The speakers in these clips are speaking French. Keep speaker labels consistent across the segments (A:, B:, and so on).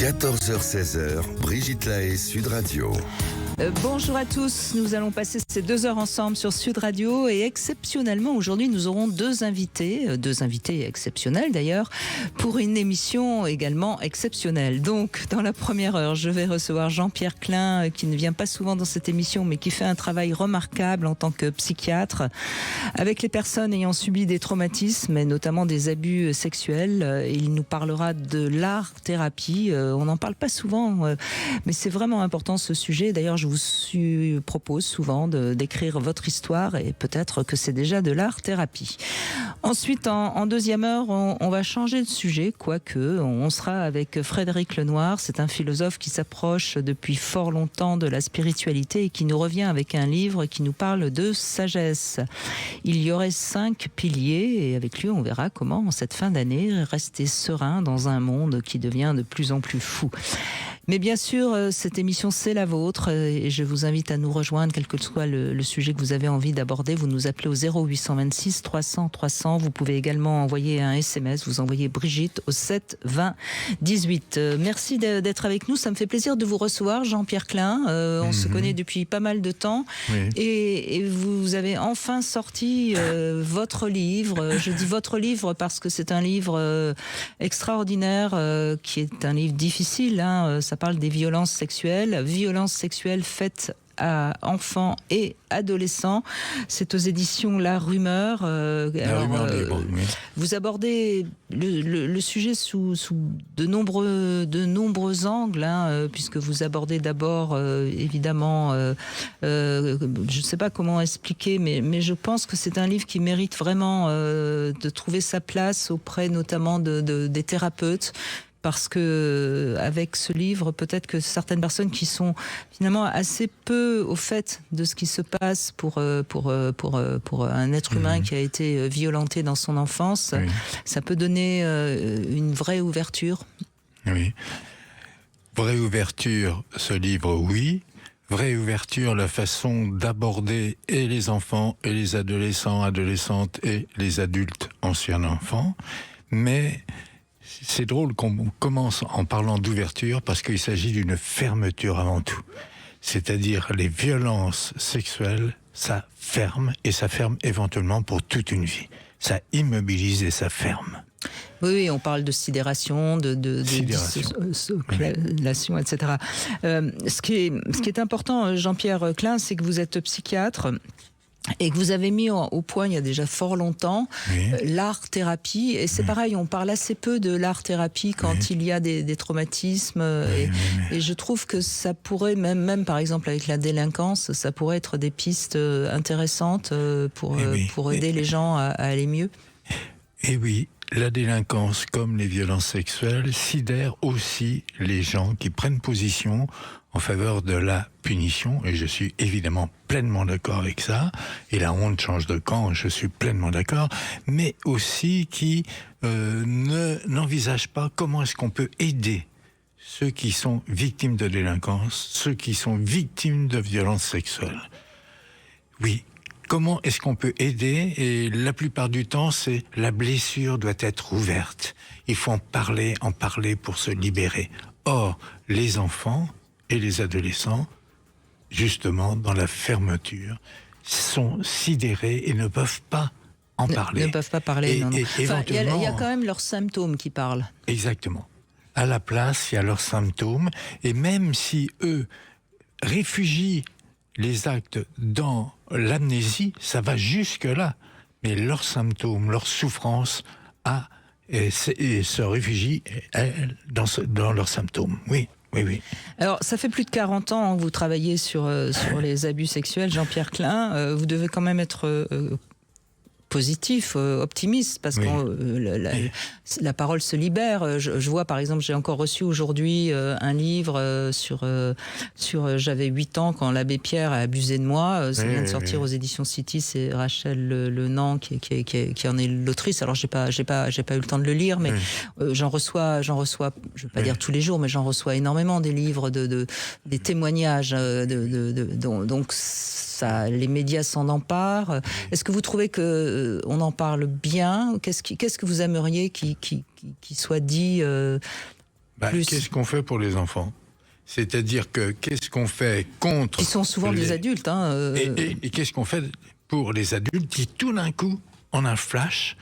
A: 14h-16h, Brigitte Lahaie, Sud Radio.
B: Bonjour à tous, nous allons passer ces 2 heures ensemble sur Sud Radio et exceptionnellement aujourd'hui nous aurons deux invités exceptionnels d'ailleurs, pour une émission également exceptionnelle. Donc dans la première heure je vais recevoir Jean-Pierre Klein qui ne vient pas souvent dans cette émission mais qui fait un travail remarquable en tant que psychiatre avec les personnes ayant subi des traumatismes et notamment des abus sexuels. Il nous parlera de l'art-thérapie, on n'en parle pas souvent mais c'est vraiment important ce sujet. D'ailleurs je vous propose souvent d'écrire votre histoire et peut-être que c'est déjà de l'art-thérapie. Ensuite, en deuxième heure, on va changer de sujet, quoique on sera avec Frédéric Lenoir. C'est un philosophe qui s'approche depuis fort longtemps de la spiritualité et qui nous revient avec un livre qui nous parle de sagesse. Il y aurait 5 piliers et avec lui, on verra comment, en cette fin d'année, rester serein dans un monde qui devient de plus en plus fou. Mais bien sûr, cette émission, c'est la vôtre et je vous invite à nous rejoindre, quel que soit le sujet que vous avez envie d'aborder. Vous nous appelez au 0826 300 300. Vous pouvez également envoyer un SMS. Vous envoyez Brigitte au 7 20 18. Merci d'être avec nous. Ça me fait plaisir de vous recevoir, Jean-Pierre Klein. On se connaît depuis pas mal de temps. Oui. Et vous avez enfin sorti votre livre. Je dis votre livre parce que c'est un livre extraordinaire qui est un livre difficile. Ça parle des violences sexuelles faites à enfants et adolescents. C'est aux éditions La Rumeur.
C: Libre, oui.
B: Vous abordez le sujet sous de nombreux angles, puisque vous abordez d'abord, évidemment, je ne sais pas comment expliquer, mais je pense que c'est un livre qui mérite vraiment de trouver sa place auprès notamment des thérapeutes. Parce que avec ce livre, peut-être que certaines personnes qui sont finalement assez peu au fait de ce qui se passe pour un être humain qui a été violenté dans son enfance, ça peut donner une vraie ouverture.
C: Oui, vraie ouverture, ce livre, oui. Vraie ouverture, la façon d'aborder et les enfants et les adolescents, adolescentes et les adultes anciens enfants, mais c'est drôle qu'on commence en parlant d'ouverture parce qu'il s'agit d'une fermeture avant tout. C'est-à-dire les violences sexuelles, ça ferme et ça ferme éventuellement pour toute une vie. Ça immobilise et ça ferme.
B: Oui, on parle de sidération, de dissociation, etc. Ce qui est important, Jean-Pierre Klein, c'est que vous êtes psychiatre. Et que vous avez mis au point il y a déjà fort longtemps l'art-thérapie. Et c'est pareil, on parle assez peu de l'art-thérapie quand il y a des traumatismes. Et je trouve que ça pourrait, même par exemple avec la délinquance, ça pourrait être des pistes intéressantes pour aider les gens à aller mieux.
C: Et oui, la délinquance comme les violences sexuelles sidèrent aussi les gens qui prennent position en faveur de la punition, et je suis évidemment pleinement d'accord avec ça, et la honte change de camp, je suis pleinement d'accord, mais aussi qui n'envisagent pas comment est-ce qu'on peut aider ceux qui sont victimes de délinquance, ceux qui sont victimes de violences sexuelles. Oui, comment est-ce qu'on peut aider? Et la plupart du temps, c'est la blessure doit être ouverte. Il faut en parler pour se libérer. Or, les enfants et les adolescents, justement, dans la fermeture, sont sidérés et ne peuvent pas en parler.
B: Ne peuvent pas parler, non.
C: Enfin,
B: il y a quand même leurs symptômes qui parlent.
C: Exactement. À la place, il y a leurs symptômes. Et même si eux réfugient les actes dans l'amnésie, ça va jusque-là. Mais leurs symptômes, leurs souffrances, se réfugient dans leurs symptômes. Oui. Oui.
B: Alors, ça fait plus de 40 ans que vous travaillez sur les abus sexuels, Jean-Pierre Klein. Vous devez quand même être positif, optimiste, parce que la parole se libère. Je vois, par exemple, j'ai encore reçu aujourd'hui un livre sur j'avais 8 ans quand l'abbé Pierre a abusé de moi. Ça vient de sortir aux éditions City, c'est Rachel Lenan qui en est l'autrice. Alors j'ai pas eu le temps de le lire, mais j'en reçois, je vais pas dire tous les jours, mais j'en reçois énormément des livres, des témoignages, donc ça, les médias s'en emparent. Est-ce que vous trouvez que on en parle bien? Qu'est-ce que vous aimeriez qui soit dit plus.
C: Qu'est-ce qu'on fait pour les enfants ? C'est-à-dire que qu'est-ce qu'on fait contre...
B: Ils sont souvent des adultes.
C: Et qu'est-ce qu'on fait pour les adultes qui, tout d'un coup, en un flash,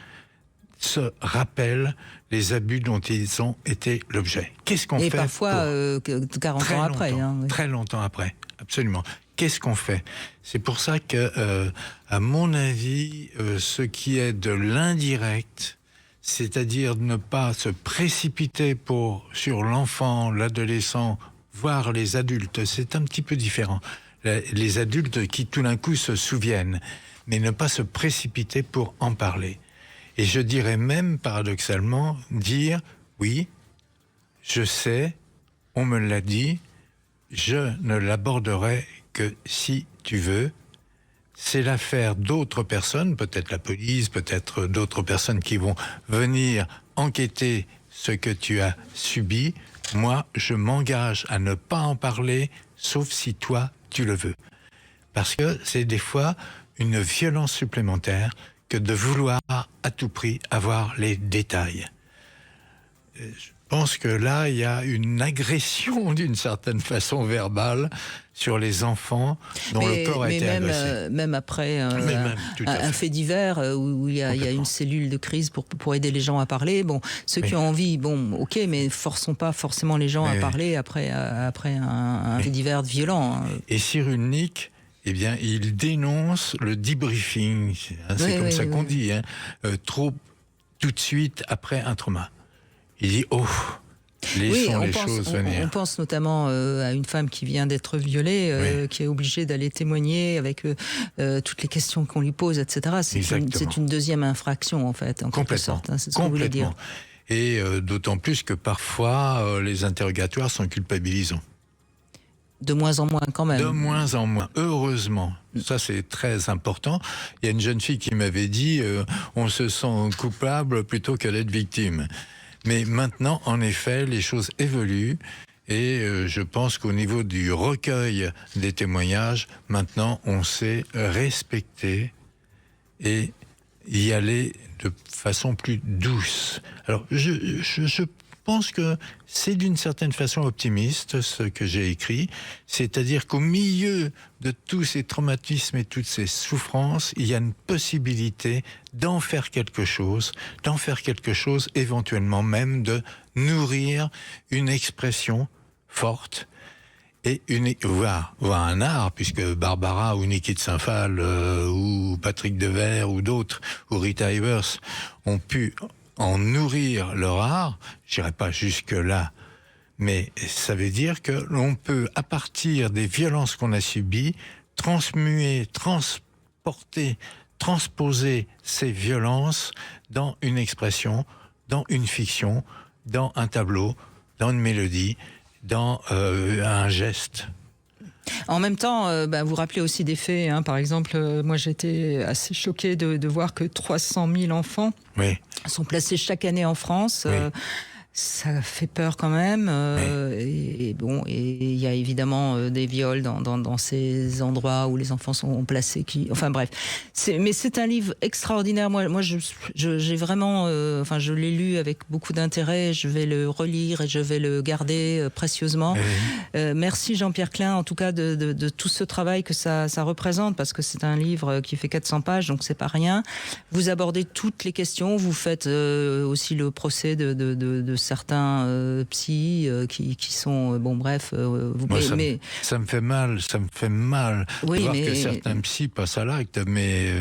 C: se rappellent les abus dont ils ont été l'objet. Qu'est-ce qu'on fait?
B: Et parfois 40 ans après. Oui.
C: Très longtemps après, absolument. Qu'est-ce qu'on fait? C'est pour ça que, à mon avis, ce qui est de l'indirect, c'est-à-dire ne pas se précipiter sur l'enfant, l'adolescent, voire les adultes, c'est un petit peu différent. Les adultes qui tout d'un coup se souviennent, mais ne pas se précipiter pour en parler. Et je dirais même, paradoxalement, dire, oui, je sais, on me l'a dit, je ne l'aborderai que si tu veux. C'est l'affaire d'autres personnes, peut-être la police, peut-être d'autres personnes qui vont venir enquêter ce que tu as subi. Moi, je m'engage à ne pas en parler, sauf si toi, tu le veux. Parce que c'est des fois une violence supplémentaire que de vouloir à tout prix avoir les détails. Je pense que là, il y a une agression d'une certaine façon verbale sur les enfants dont le corps a été agressé.
B: Même après un fait divers où il y a une cellule de crise pour aider les gens à parler. Bon, ceux qui ont envie, ok, mais forçons pas forcément les gens à parler après un fait divers violent.
C: Et Cyrulnik, eh bien, il dénonce le debriefing, c'est comme ça qu'on dit, trop tout de suite après un trauma. Il dit, laissons les choses venir.
B: On pense notamment à une femme qui vient d'être violée, qui est obligée d'aller témoigner avec toutes les questions qu'on lui pose, etc. C'est une deuxième infraction, en fait, en quelque sorte. C'est ce qu'on voulait dire.
C: Et d'autant plus que parfois, les interrogatoires sont culpabilisants.
B: De moins en moins quand même.
C: De moins en moins, heureusement. Ça, c'est très important. Il y a une jeune fille qui m'avait dit on se sent coupable plutôt que d'être victime. Mais maintenant, en effet, les choses évoluent et je pense qu'au niveau du recueil des témoignages, maintenant, on sait respecter et y aller de façon plus douce. Alors, je pense que c'est d'une certaine façon optimiste ce que j'ai écrit, c'est-à-dire qu'au milieu de tous ces traumatismes et toutes ces souffrances, il y a une possibilité d'en faire quelque chose éventuellement même de nourrir une expression forte et voire un art, puisque Barbara ou Niki de Saint-Phal ou Patrick Devers ou d'autres, ou Rita Hayworth ont pu en nourrir leur art, je n'irai pas jusque-là, mais ça veut dire que l'on peut, à partir des violences qu'on a subies, transmuer, transporter, transposer ces violences dans une expression, dans une fiction, dans un tableau, dans une mélodie, dans un geste.
B: En même temps, vous rappelez aussi des faits. Par exemple, moi j'étais assez choquée de voir que 300 000 enfants sont placés chaque année en France. Ça fait peur quand même. Et il y a évidemment des viols dans ces endroits où les enfants sont placés. Enfin bref, mais c'est un livre extraordinaire. Moi, j'ai vraiment, je l'ai lu avec beaucoup d'intérêt. Je vais le relire et je vais le garder précieusement. Merci Jean-Pierre Klein, en tout cas de tout ce travail que ça représente, parce que c'est un livre qui fait 400 pages, donc c'est pas rien. Vous abordez toutes les questions. Vous faites aussi le procès de certains psys qui sont
C: ça me fait mal de voir que certains psys passent à l'acte, mais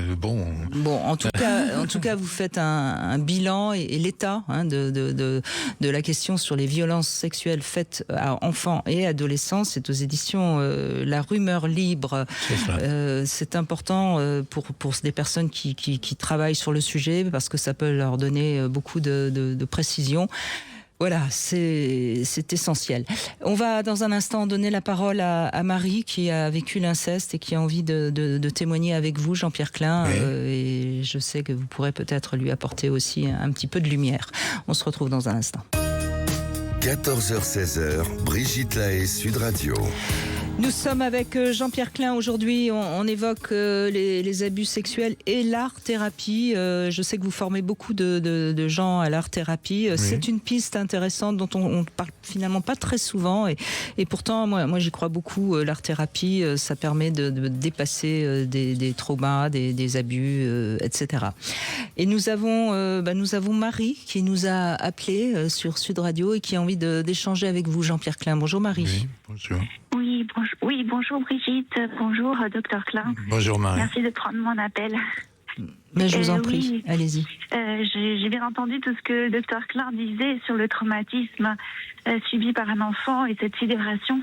B: en tout cas vous faites un bilan et l'état de la question sur les violences sexuelles faites à enfants et adolescents. C'est aux éditions La Rumeur Libre. C'est important pour des personnes qui travaillent sur le sujet, parce que ça peut leur donner beaucoup de précision. Voilà, c'est essentiel. On va dans un instant donner la parole à Marie, qui a vécu l'inceste et qui a envie de témoigner avec vous, Jean-Pierre Klein. Et je sais que vous pourrez peut-être lui apporter aussi un petit peu de lumière. On se retrouve dans un instant.
A: 14h-16h, Brigitte Lahaie, Sud Radio.
B: Nous sommes avec Jean-Pierre Klein aujourd'hui. On évoque les abus sexuels et l'art-thérapie. Je sais que vous formez beaucoup de gens à l'art-thérapie. Oui. C'est une piste intéressante dont on ne parle finalement pas très souvent. Et pourtant, moi j'y crois beaucoup. L'art-thérapie, ça permet de dépasser des traumas, des abus, etc. Et nous avons Marie qui nous a appelé sur Sud Radio et qui a envie d'échanger avec vous, Jean-Pierre Klein. Bonjour Marie.
C: Oui, bonjour.
D: Oui, bonjour Brigitte, bonjour Dr Klein.
C: Bonjour Marie.
D: Merci de prendre mon appel.
B: Mais je vous en prie, allez-y.
D: J'ai bien entendu tout ce que le Dr Klein disait sur le traumatisme subi par un enfant et cette sidération,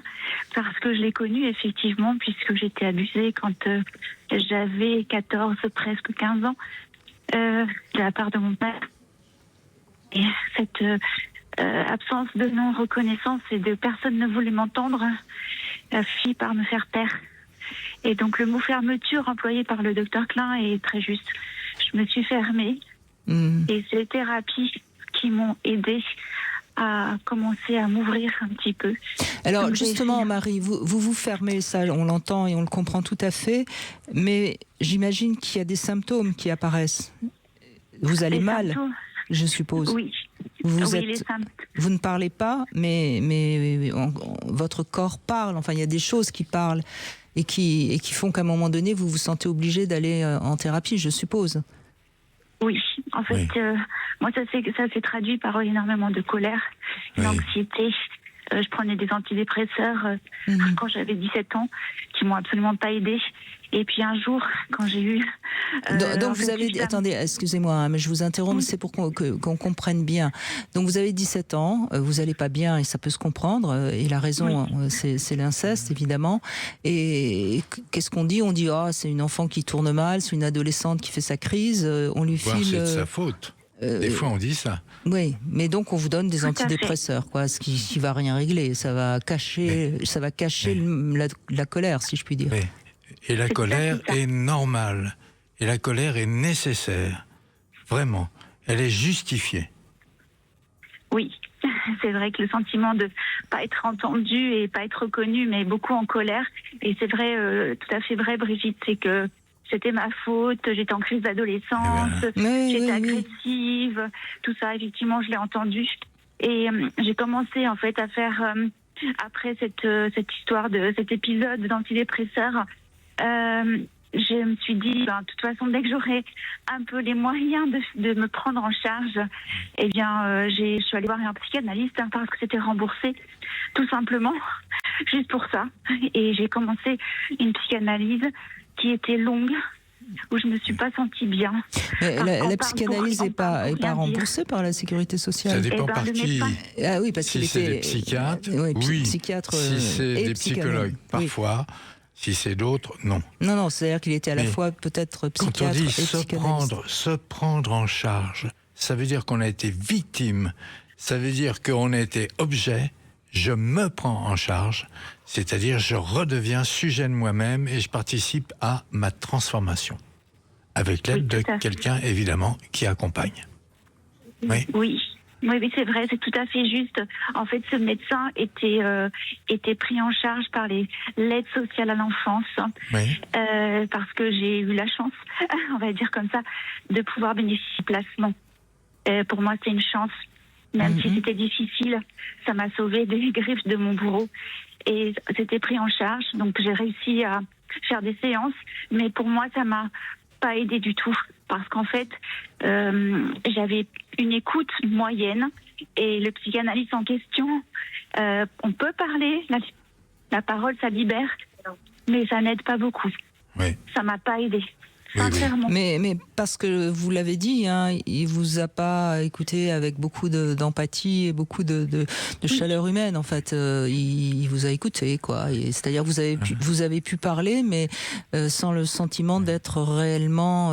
D: parce que je l'ai connu effectivement, puisque j'étais abusée quand j'avais 14, presque 15 ans, de la part de mon père. Et cette absence de non-reconnaissance et de personne ne voulait m'entendre fit par me faire taire. Et donc le mot fermeture employé par le docteur Klein est très juste. Je me suis fermée et c'est les thérapies qui m'ont aidée à commencer à m'ouvrir un petit peu.
B: Alors donc, justement Marie, vous fermez, ça on l'entend et on le comprend tout à fait, mais j'imagine qu'il y a des symptômes qui apparaissent. Vous allez mal, symptômes. Je suppose.
D: Oui.
B: Vous ne parlez pas, mais votre corps parle. Enfin, il y a des choses qui parlent et qui font qu'à un moment donné, vous vous sentez obligé d'aller en thérapie, je suppose.
D: Oui, en fait, moi, ça s'est traduit par énormément de colère, d'anxiété. Je prenais des antidépresseurs quand j'avais 17 ans, qui m'ont absolument pas aidée. Et puis un jour, quand j'ai eu...
B: donc vous avez... Attendez, excusez-moi, mais je vous interromps, mais c'est pour qu'on comprenne bien. Donc vous avez 17 ans, vous allez pas bien et ça peut se comprendre. Et la raison, c'est l'inceste, évidemment. Et qu'est-ce qu'on dit ? On dit, c'est une enfant qui tourne mal, c'est une adolescente qui fait sa crise, on lui file...
C: C'est de sa faute. Des fois, on dit ça.
B: Oui, mais donc on vous donne des antidépresseurs, quoi, ce qui va rien régler. Ça va cacher, la colère, si je puis dire.
C: Oui. Et la colère est normale. Et la colère est nécessaire. Vraiment. Elle est justifiée.
D: Oui. C'est vrai que le sentiment de pas être entendu et pas être reconnu, mais beaucoup en colère. Et c'est vrai, tout à fait vrai, Brigitte, c'est que c'était ma faute, j'étais en crise d'adolescence, j'étais agressive, tout ça, effectivement, je l'ai entendu. Et j'ai commencé, en fait, à faire, après cette histoire cet épisode d'antidépresseur, je me suis dit, de toute façon, dès que j'aurai un peu les moyens de me prendre en charge, eh bien, je suis allée voir un psychanalyste parce que c'était remboursé, tout simplement, juste pour ça. Et j'ai commencé une psychanalyse qui était longue, où je me suis pas sentie bien.
B: Mais la psychanalyse n'est pas remboursée par la sécurité sociale.
C: Ça dépend par qui.
B: Ah oui, parce
C: si c'est des psychiatres,
B: psychiatre,
C: si c'est des psychologues, parfois. Si c'est d'autres, non.
B: Non, c'est-à-dire qu'il était à la fois peut-être psychiatre
C: quand on dit
B: et psychanalyste.
C: se prendre en charge, ça veut dire qu'on a été victime, ça veut dire qu'on a été objet, je me prends en charge, c'est-à-dire je redeviens sujet de moi-même et je participe à ma transformation. Avec l'aide de quelqu'un, évidemment, qui accompagne.
D: Oui, c'est vrai, c'est tout à fait juste. En fait, ce médecin était pris en charge par l'aide sociale à l'enfance, parce que j'ai eu la chance, on va dire comme ça, de pouvoir bénéficier de placement. Pour moi, c'est une chance. Même si c'était difficile, ça m'a sauvée des griffes de mon bourreau. Et c'était pris en charge, donc j'ai réussi à faire des séances, mais pour moi, ça m'a pas aidé du tout, parce qu'en fait, j'avais une écoute moyenne, et le psychanalyste en question, on peut parler, la parole, ça libère, mais ça n'aide pas beaucoup.
C: Oui.
D: Ça m'a pas aidé. Sincèrement.
B: Mais parce que vous l'avez dit, il vous a pas écouté avec beaucoup d'empathie et beaucoup de chaleur humaine. En fait, il vous a écouté, quoi. C'est-à-dire vous avez pu parler, mais sans le sentiment d'être réellement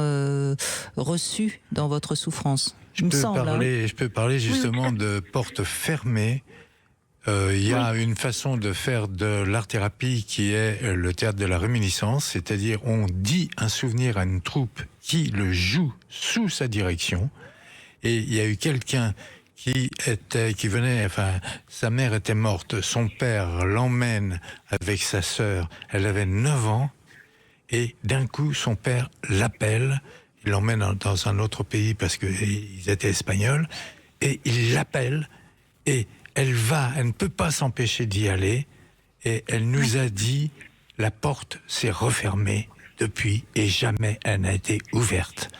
B: reçu dans votre souffrance.
C: Je peux parler justement de porte fermée. Il y a une façon de faire de l'art-thérapie qui est le théâtre de la réminiscence, c'est-à-dire on dit un souvenir à une troupe qui le joue sous sa direction, et il y a eu quelqu'un qui venait, enfin, sa mère était morte, son père l'emmène avec sa sœur, elle avait 9 ans, et d'un coup, son père l'appelle, il l'emmène dans un autre pays parce qu'ils étaient espagnols, et il l'appelle, et elle ne peut pas s'empêcher d'y aller, et elle nous a dit, la porte s'est refermée depuis, et jamais elle n'a été ouverte.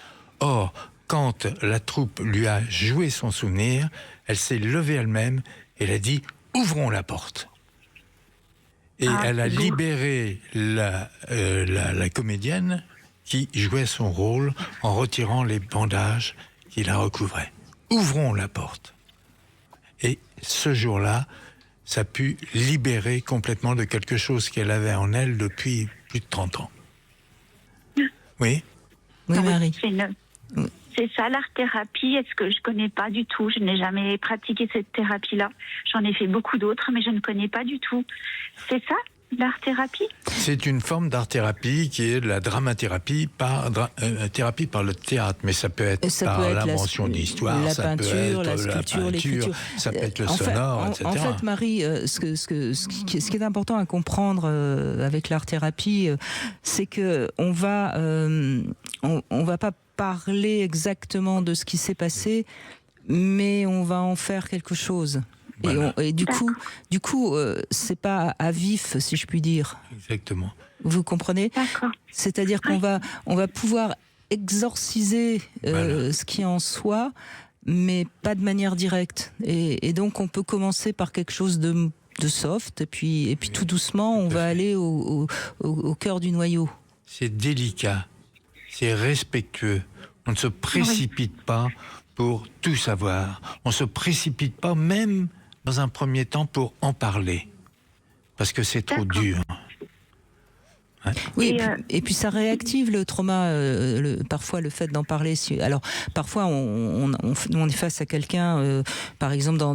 C: Or, quand la troupe lui a joué son souvenir, elle s'est levée elle-même et elle a dit « Ouvrons la porte ». Et elle a libéré la comédienne qui jouait son rôle en retirant les bandages qui la recouvraient. « Ouvrons la porte ». Et ce jour-là, ça a pu libérer complètement de quelque chose qu'elle avait en elle depuis plus de 30 ans. Oui ?
B: Oui, Marie.
D: C'est ça, l'art-thérapie. Est-ce que je connais pas du tout? Je n'ai jamais pratiqué cette thérapie-là. J'en ai fait beaucoup d'autres, mais je ne connais pas du tout. C'est ça, l'art-thérapie?
C: C'est une forme d'art-thérapie qui est de la dramathérapie, thérapie par le théâtre, mais ça peut être par l'invention d'histoire,
B: la
C: ça
B: peinture,
C: peut être
B: la sculpture, l'écriture.
C: Ça peut être le sonore, etc.
B: En fait, Marie, ce qui est important à comprendre avec l'art-thérapie, c'est que on va pas parler exactement de ce qui s'est passé, mais on va en faire quelque chose. Voilà. Et du coup, c'est pas à vif, si je puis dire.
C: Exactement.
B: Vous comprenez ?
D: D'accord.
B: C'est-à-dire qu'on va pouvoir exorciser ce qui est en soi, mais pas de manière directe. Et donc, on peut commencer par quelque chose de soft, et puis tout doucement, on va aller au cœur du noyau.
C: C'est délicat. C'est respectueux. On ne se précipite pas pour tout savoir. On ne se précipite pas même dans un premier temps pour en parler. Parce que c'est trop dur. Ouais.
B: Oui, et puis ça réactive le trauma, parfois le fait d'en parler. Alors parfois on est face à quelqu'un, par exemple dans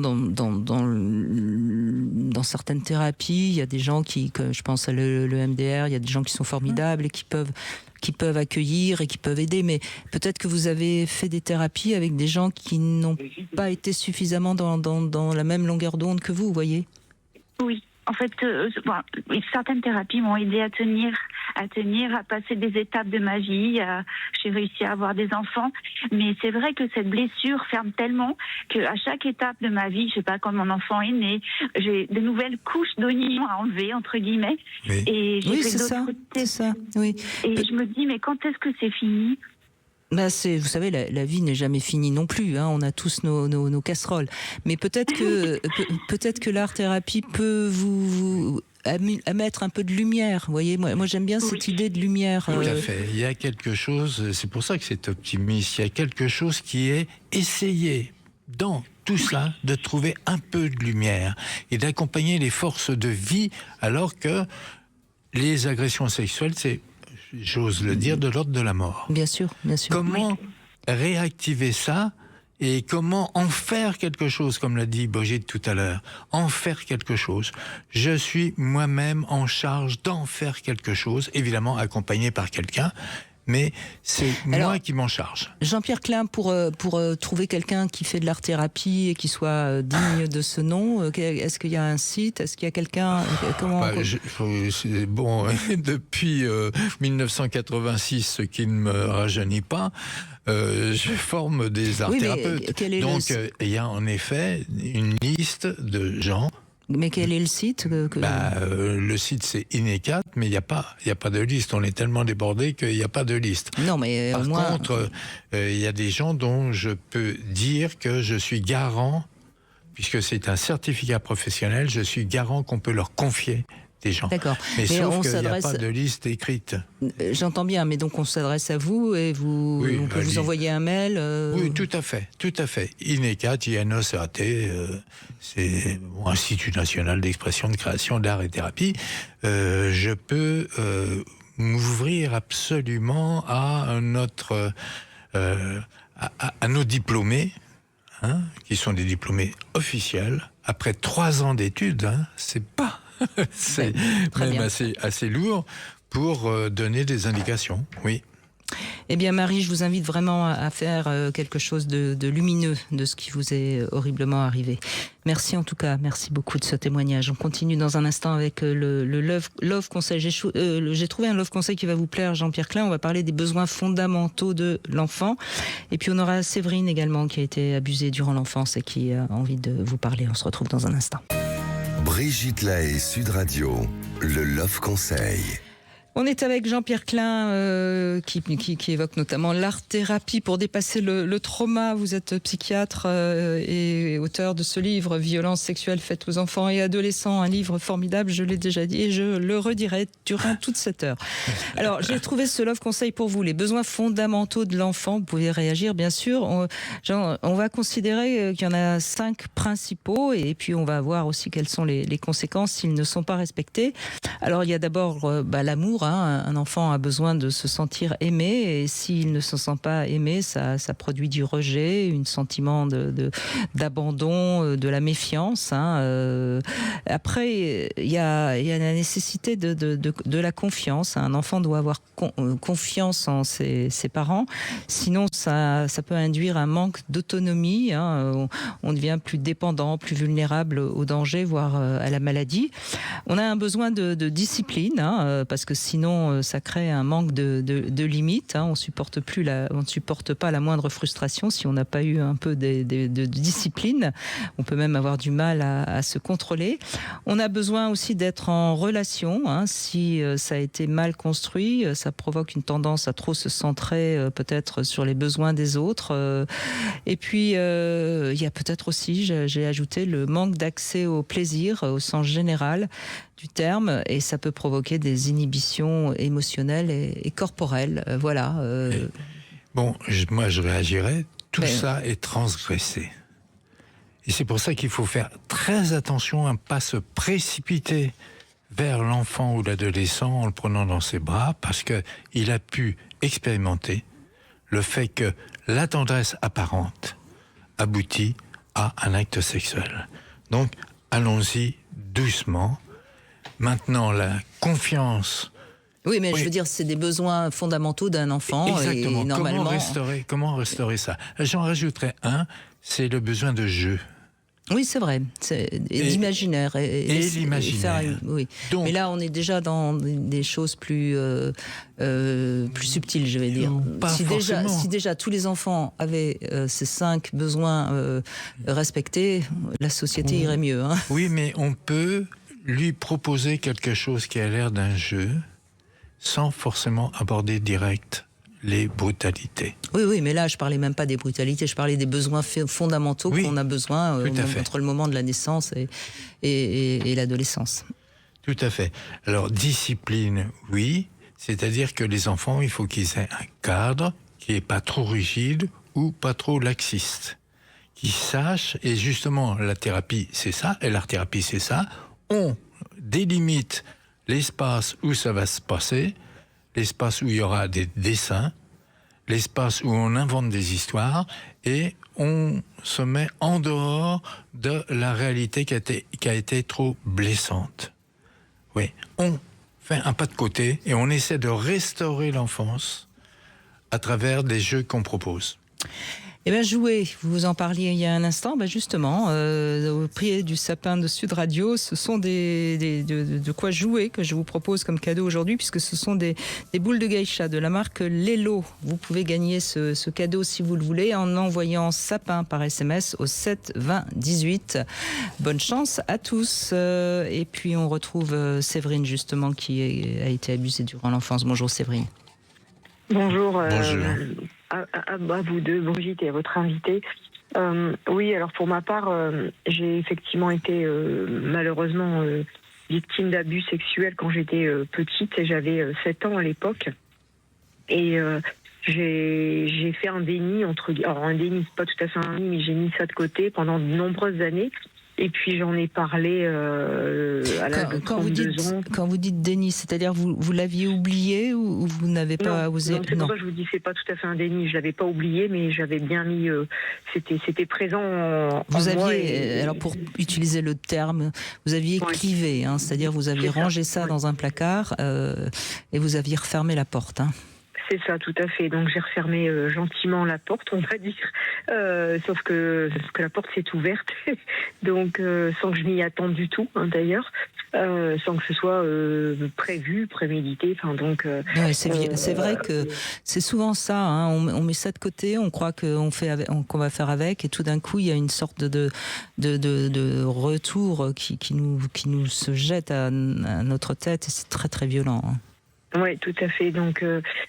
B: certaines thérapies, il y a des gens je pense à le MDR, il y a des gens qui sont formidables et qui peuvent accueillir et qui peuvent aider, mais peut-être que vous avez fait des thérapies avec des gens qui n'ont pas été suffisamment dans la même longueur d'onde que vous voyez.
D: Oui. En fait, certaines thérapies m'ont aidé à tenir, à passer des étapes de ma vie. J'ai réussi à avoir des enfants, mais c'est vrai que cette blessure ferme tellement qu'à chaque étape de ma vie, je sais pas, quand mon enfant est né, j'ai de nouvelles couches d'oignons à enlever entre guillemets.
C: Oui.
D: Et j'ai fait
B: c'est ça. Oui.
D: Et je me dis, mais quand est-ce que c'est fini?
B: Vous savez, la vie n'est jamais finie non plus. Hein, on a tous nos casseroles. Mais peut-être que l'art-thérapie peut vous mettre un peu de lumière. Vous voyez, moi j'aime bien cette idée de lumière.
C: Tout à fait. Il y a quelque chose, c'est pour ça que c'est optimiste, il y a quelque chose qui est essayer dans tout ça de trouver un peu de lumière et d'accompagner les forces de vie alors que les agressions sexuelles, c'est, j'ose le dire, de l'ordre de la mort.
B: Bien sûr, bien sûr.
C: Comment réactiver ça et comment en faire quelque chose, comme l'a dit Brigitte tout à l'heure, en faire quelque chose. Je suis moi-même en charge d'en faire quelque chose, évidemment accompagné par quelqu'un, mais c'est moi qui m'en charge.
B: Jean-Pierre Klein, pour trouver quelqu'un qui fait de l'art-thérapie et qui soit digne de ce nom, est-ce qu'il y a un site? Est-ce qu'il y a quelqu'un?
C: Depuis 1986, ce qui ne me rajeunit pas, je forme des art-thérapeutes. Donc, il y a en effet une liste de gens.
B: Mais quel est le site
C: le site, c'est INECAT, mais il n'y a pas de liste. On est tellement débordé qu'il n'y a pas de liste.
B: Non, mais
C: Par contre, il y a des gens dont je peux dire que je suis garant, puisque c'est un certificat professionnel, je suis garant qu'on peut leur confier des gens.
B: D'accord.
C: Mais sauf qu'il n'y a pas de liste écrite.
B: J'entends bien, mais donc on s'adresse à vous et on peut vous envoyer un mail.
C: Oui, tout à fait. INECAT, INOCAT, c'est Institut national d'expression, de création, d'art et thérapie. Je peux m'ouvrir absolument à nos diplômés, qui sont des diplômés officiels. Après 3 ans d'études, c'est pas... c'est même assez lourd pour donner des indications, oui.
B: Eh bien Marie, je vous invite vraiment à faire quelque chose de lumineux de ce qui vous est horriblement arrivé. Merci en tout cas, merci beaucoup de ce témoignage. On continue dans un instant avec le Love Conseil. J'ai trouvé un Love Conseil qui va vous plaire, Jean-Pierre Klein. On va parler des besoins fondamentaux de l'enfant. Et puis on aura Séverine également qui a été abusée durant l'enfance et qui a envie de vous parler. On se retrouve dans un instant.
A: Brigitte Lahaie, Sud Radio, le Love Conseil.
B: On est avec Jean-Pierre Klein qui évoque notamment l'art-thérapie pour dépasser le trauma. Vous êtes psychiatre et auteur de ce livre « Violences sexuelles faites aux enfants et adolescents », un livre formidable, je l'ai déjà dit et je le redirai durant toute cette heure. Alors, j'ai trouvé ce Love Conseil pour vous, les besoins fondamentaux de l'enfant. Vous pouvez réagir, bien sûr. On va considérer qu'il y en a 5 principaux et puis on va voir aussi quelles sont les conséquences s'ils ne sont pas respectés. Alors, il y a d'abord l'amour. Un enfant a besoin de se sentir aimé et s'il ne se sent pas aimé, ça produit du rejet, un sentiment d'abandon, de la méfiance. Après, il y a la nécessité de la confiance. Un enfant doit avoir confiance en ses parents, sinon ça peut induire un manque d'autonomie. On devient plus dépendant, plus vulnérable au danger, voire à la maladie. On a un besoin de discipline, parce que sinon ça crée un manque de limites. On ne supporte pas la moindre frustration si on n'a pas eu un peu de discipline. On peut même avoir du mal à se contrôler. On a besoin aussi d'être en relation. Si ça a été mal construit, ça provoque une tendance à trop se centrer peut-être sur les besoins des autres. Et puis il y a peut-être aussi, j'ai ajouté, le manque d'accès au plaisir au sens général du terme, et ça peut provoquer des inhibitions émotionnelles et corporelles. Voilà.
C: Bon, moi je réagirais. Tout ça est transgressé. Et c'est pour ça qu'il faut faire très attention à ne pas se précipiter vers l'enfant ou l'adolescent en le prenant dans ses bras, parce qu'il a pu expérimenter le fait que la tendresse apparente aboutit à un acte sexuel. Donc, allons-y doucement. Maintenant, la confiance...
B: Oui, mais je veux dire, c'est des besoins fondamentaux d'un enfant.
C: Exactement.
B: Et normalement...
C: Comment restaurer ça? J'en rajouterais un, c'est le besoin de jeu.
B: Oui, c'est vrai. Et l'imaginaire. Et
C: l'imaginaire.
B: Oui. Donc, mais là, on est déjà dans des choses plus subtiles, je vais dire. Si déjà tous les enfants avaient ces 5 besoins respectés, la société irait mieux.
C: Oui, mais on peut lui proposer quelque chose qui a l'air d'un jeu sans forcément aborder direct les brutalités.
B: Oui, mais là, je parlais même pas des brutalités, je parlais des besoins fondamentaux qu'on a besoin entre le moment de la naissance et l'adolescence.
C: Tout à fait. Alors, discipline, oui, c'est-à-dire que les enfants, il faut qu'ils aient un cadre qui n'est pas trop rigide ou pas trop laxiste, qui sachent, et justement, la thérapie, c'est ça, et l'art-thérapie, c'est ça, on délimite l'espace où ça va se passer, l'espace où il y aura des dessins, l'espace où on invente des histoires, et on se met en dehors de la réalité qui a été trop blessante. Oui, on fait un pas de côté et on essaie de restaurer l'enfance à travers des jeux qu'on propose.
B: Eh bien, jouer, vous en parliez il y a un instant, justement, au pied du sapin de Sud Radio, ce sont de quoi jouer que je vous propose comme cadeau aujourd'hui, puisque ce sont des boules de geisha de la marque Lelo. Vous pouvez gagner ce cadeau si vous le voulez en envoyant sapin par SMS au 7 20 18. Bonne chance à tous. Et puis on retrouve Séverine, justement, qui a été abusée durant l'enfance. Bonjour Séverine.
E: Bonjour.
C: Bonjour.
E: À vous deux, Brigitte et votre invité. Oui, alors pour ma part, j'ai effectivement été malheureusement victime d'abus sexuels quand j'étais petite, et j'avais 7 ans à l'époque. Et j'ai fait un déni, alors un déni, c'est pas tout à fait un déni, mais j'ai mis ça de côté pendant de nombreuses années. Et puis j'en ai parlé à l'âge de 32 ans.
B: Quand vous dites déni, c'est-à-dire vous l'aviez oublié ou vous n'avez pas osé?
E: Non, c'est pour ça que je vous dis, c'est pas tout à fait un déni. Je l'avais pas oublié, mais j'avais bien mis. C'était présent en moi.
B: Alors pour utiliser le terme, vous aviez clivé, c'est-à-dire vous aviez rangé ça dans un placard et vous aviez refermé la porte.
E: C'est ça, tout à fait. Donc j'ai refermé gentiment la porte, on va dire. Sauf que la porte s'est ouverte, donc sans que je m'y attende du tout, hein, d'ailleurs, sans que ce soit prévu, prémédité. Enfin donc.
B: Ouais, c'est vrai que c'est souvent ça. Hein, on met ça de côté, on croit qu'on va faire avec, et tout d'un coup il y a une sorte de retour qui nous se jette à notre tête, et c'est très très violent. Hein.
E: Oui, tout à fait. Donc,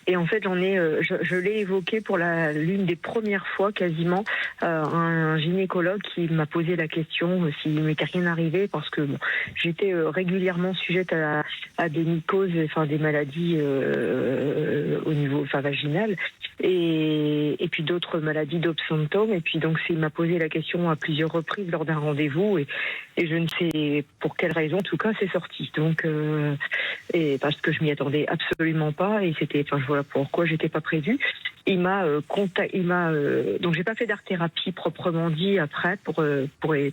E: et en fait, je l'ai évoqué pour l'une des premières fois quasiment, un gynécologue qui m'a posé la question s'il m'était rien arrivé, parce que bon, j'étais régulièrement sujette à des mycoses, enfin des maladies au niveau vaginal, et puis d'autres maladies, d'autres symptômes. Et puis donc, il m'a posé la question à plusieurs reprises lors d'un rendez-vous, et je ne sais pour quelle raison, en tout cas, c'est sorti. Donc, et parce que je m'y attendais absolument pas, et voilà pourquoi j'étais pas prévue. Il m'a donc j'ai pas fait d'art-thérapie proprement dit après pour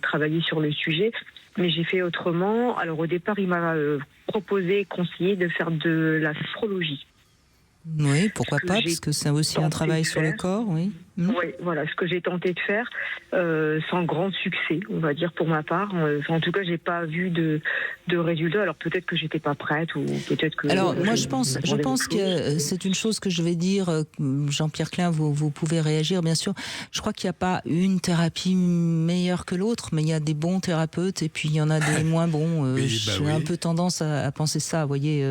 E: travailler sur le sujet, mais j'ai fait autrement. Alors au départ, il m'a conseillé de faire de la sophrologie.
B: Oui, pourquoi pas, parce que c'est aussi un travail sur le corps, oui.
E: Oui, voilà, ce que j'ai tenté de faire, sans grand succès, on va dire, pour ma part. En tout cas, j'ai pas vu de résultat. Alors peut-être que j'étais pas prête, ou peut-être que...
B: Alors moi, je pense que c'est une chose que je vais dire, Jean-Pierre Klein, vous pouvez réagir, bien sûr. Je crois qu'il n'y a pas une thérapie meilleure que l'autre, mais il y a des bons thérapeutes, et puis il y en a des moins bons. J'ai un peu tendance à penser ça, vous voyez.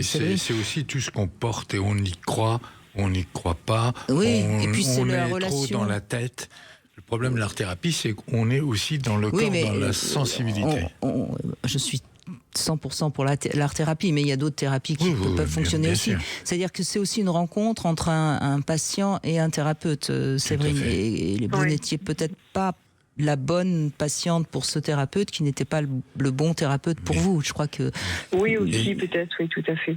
C: C'est aussi tout ce qu'on porte, et on y croit. On n'y croit pas,
B: oui, et puis c'est
C: on
B: la
C: est
B: relation.
C: trop dans la tête. Le problème de l'art-thérapie, c'est qu'on est aussi dans le corps, dans la sensibilité.
B: Je suis 100% pour l'art-thérapie, mais il y a d'autres thérapies qui peuvent fonctionner bien aussi. Sûr. C'est-à-dire que c'est aussi une rencontre entre un patient et un thérapeute, Séverine. Et vous n'étiez peut-être pas la bonne patiente pour ce thérapeute, qui n'était pas le bon thérapeute pour vous. Je crois que...
E: Oui, aussi, peut-être, oui, tout à fait.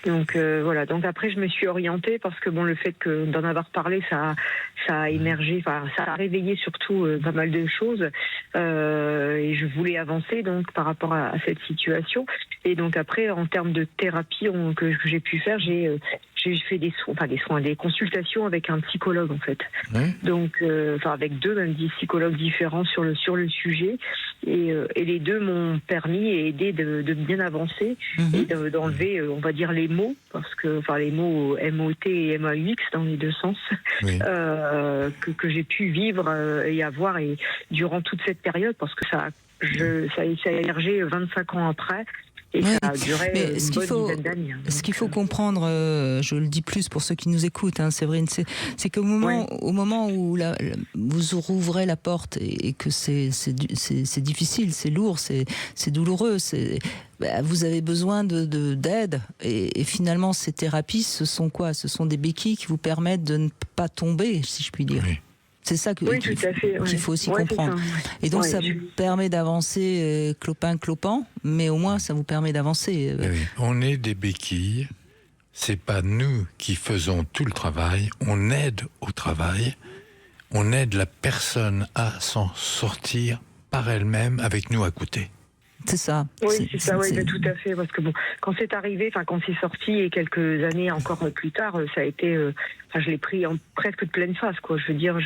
E: Donc voilà. Donc après, je me suis orientée, parce que bon, le fait d'en avoir parlé, ça a émergé, enfin ça a réveillé surtout pas mal de choses, et je voulais avancer donc par rapport à cette situation. Et donc après, en termes de thérapie que j'ai pu faire, j'ai fait des consultations avec un psychologue en fait. Donc avec même 10 psychologues différents sur le sujet, et les deux m'ont permis et aidé de bien avancer, et d'enlever, on va dire, les mots, parce que les mots MOT et MAUX dans les deux sens, que j'ai pu vivre et avoir, et durant toute cette période, parce que ça a émergé 25 ans après. Et ça a duré une bonne dizaine d'années.
B: Ce qu'il faut comprendre, je le dis plus pour ceux qui nous écoutent, hein, Séverine, c'est qu'au moment où vous rouvrez la porte, et que c'est difficile, c'est lourd, c'est douloureux, vous avez besoin d'aide, et finalement ces thérapies, ce sont quoi? Ce sont des béquilles qui vous permettent de ne pas tomber, si je puis dire. Oui. C'est ça qu'il faut aussi comprendre. Et donc ça vous permet d'avancer clopin-clopant, mais au moins ça vous permet d'avancer.
C: Oui. On est des béquilles, c'est pas nous qui faisons tout le travail, on aide au travail, on aide la personne à s'en sortir par elle-même, avec nous à côté.
B: C'est ça.
E: Oui, c'est ça, tout à fait. Parce que bon, quand c'est arrivé, quand c'est sorti, et quelques années encore plus tard, ça a été, je l'ai pris presque de pleine face, quoi. Je veux dire,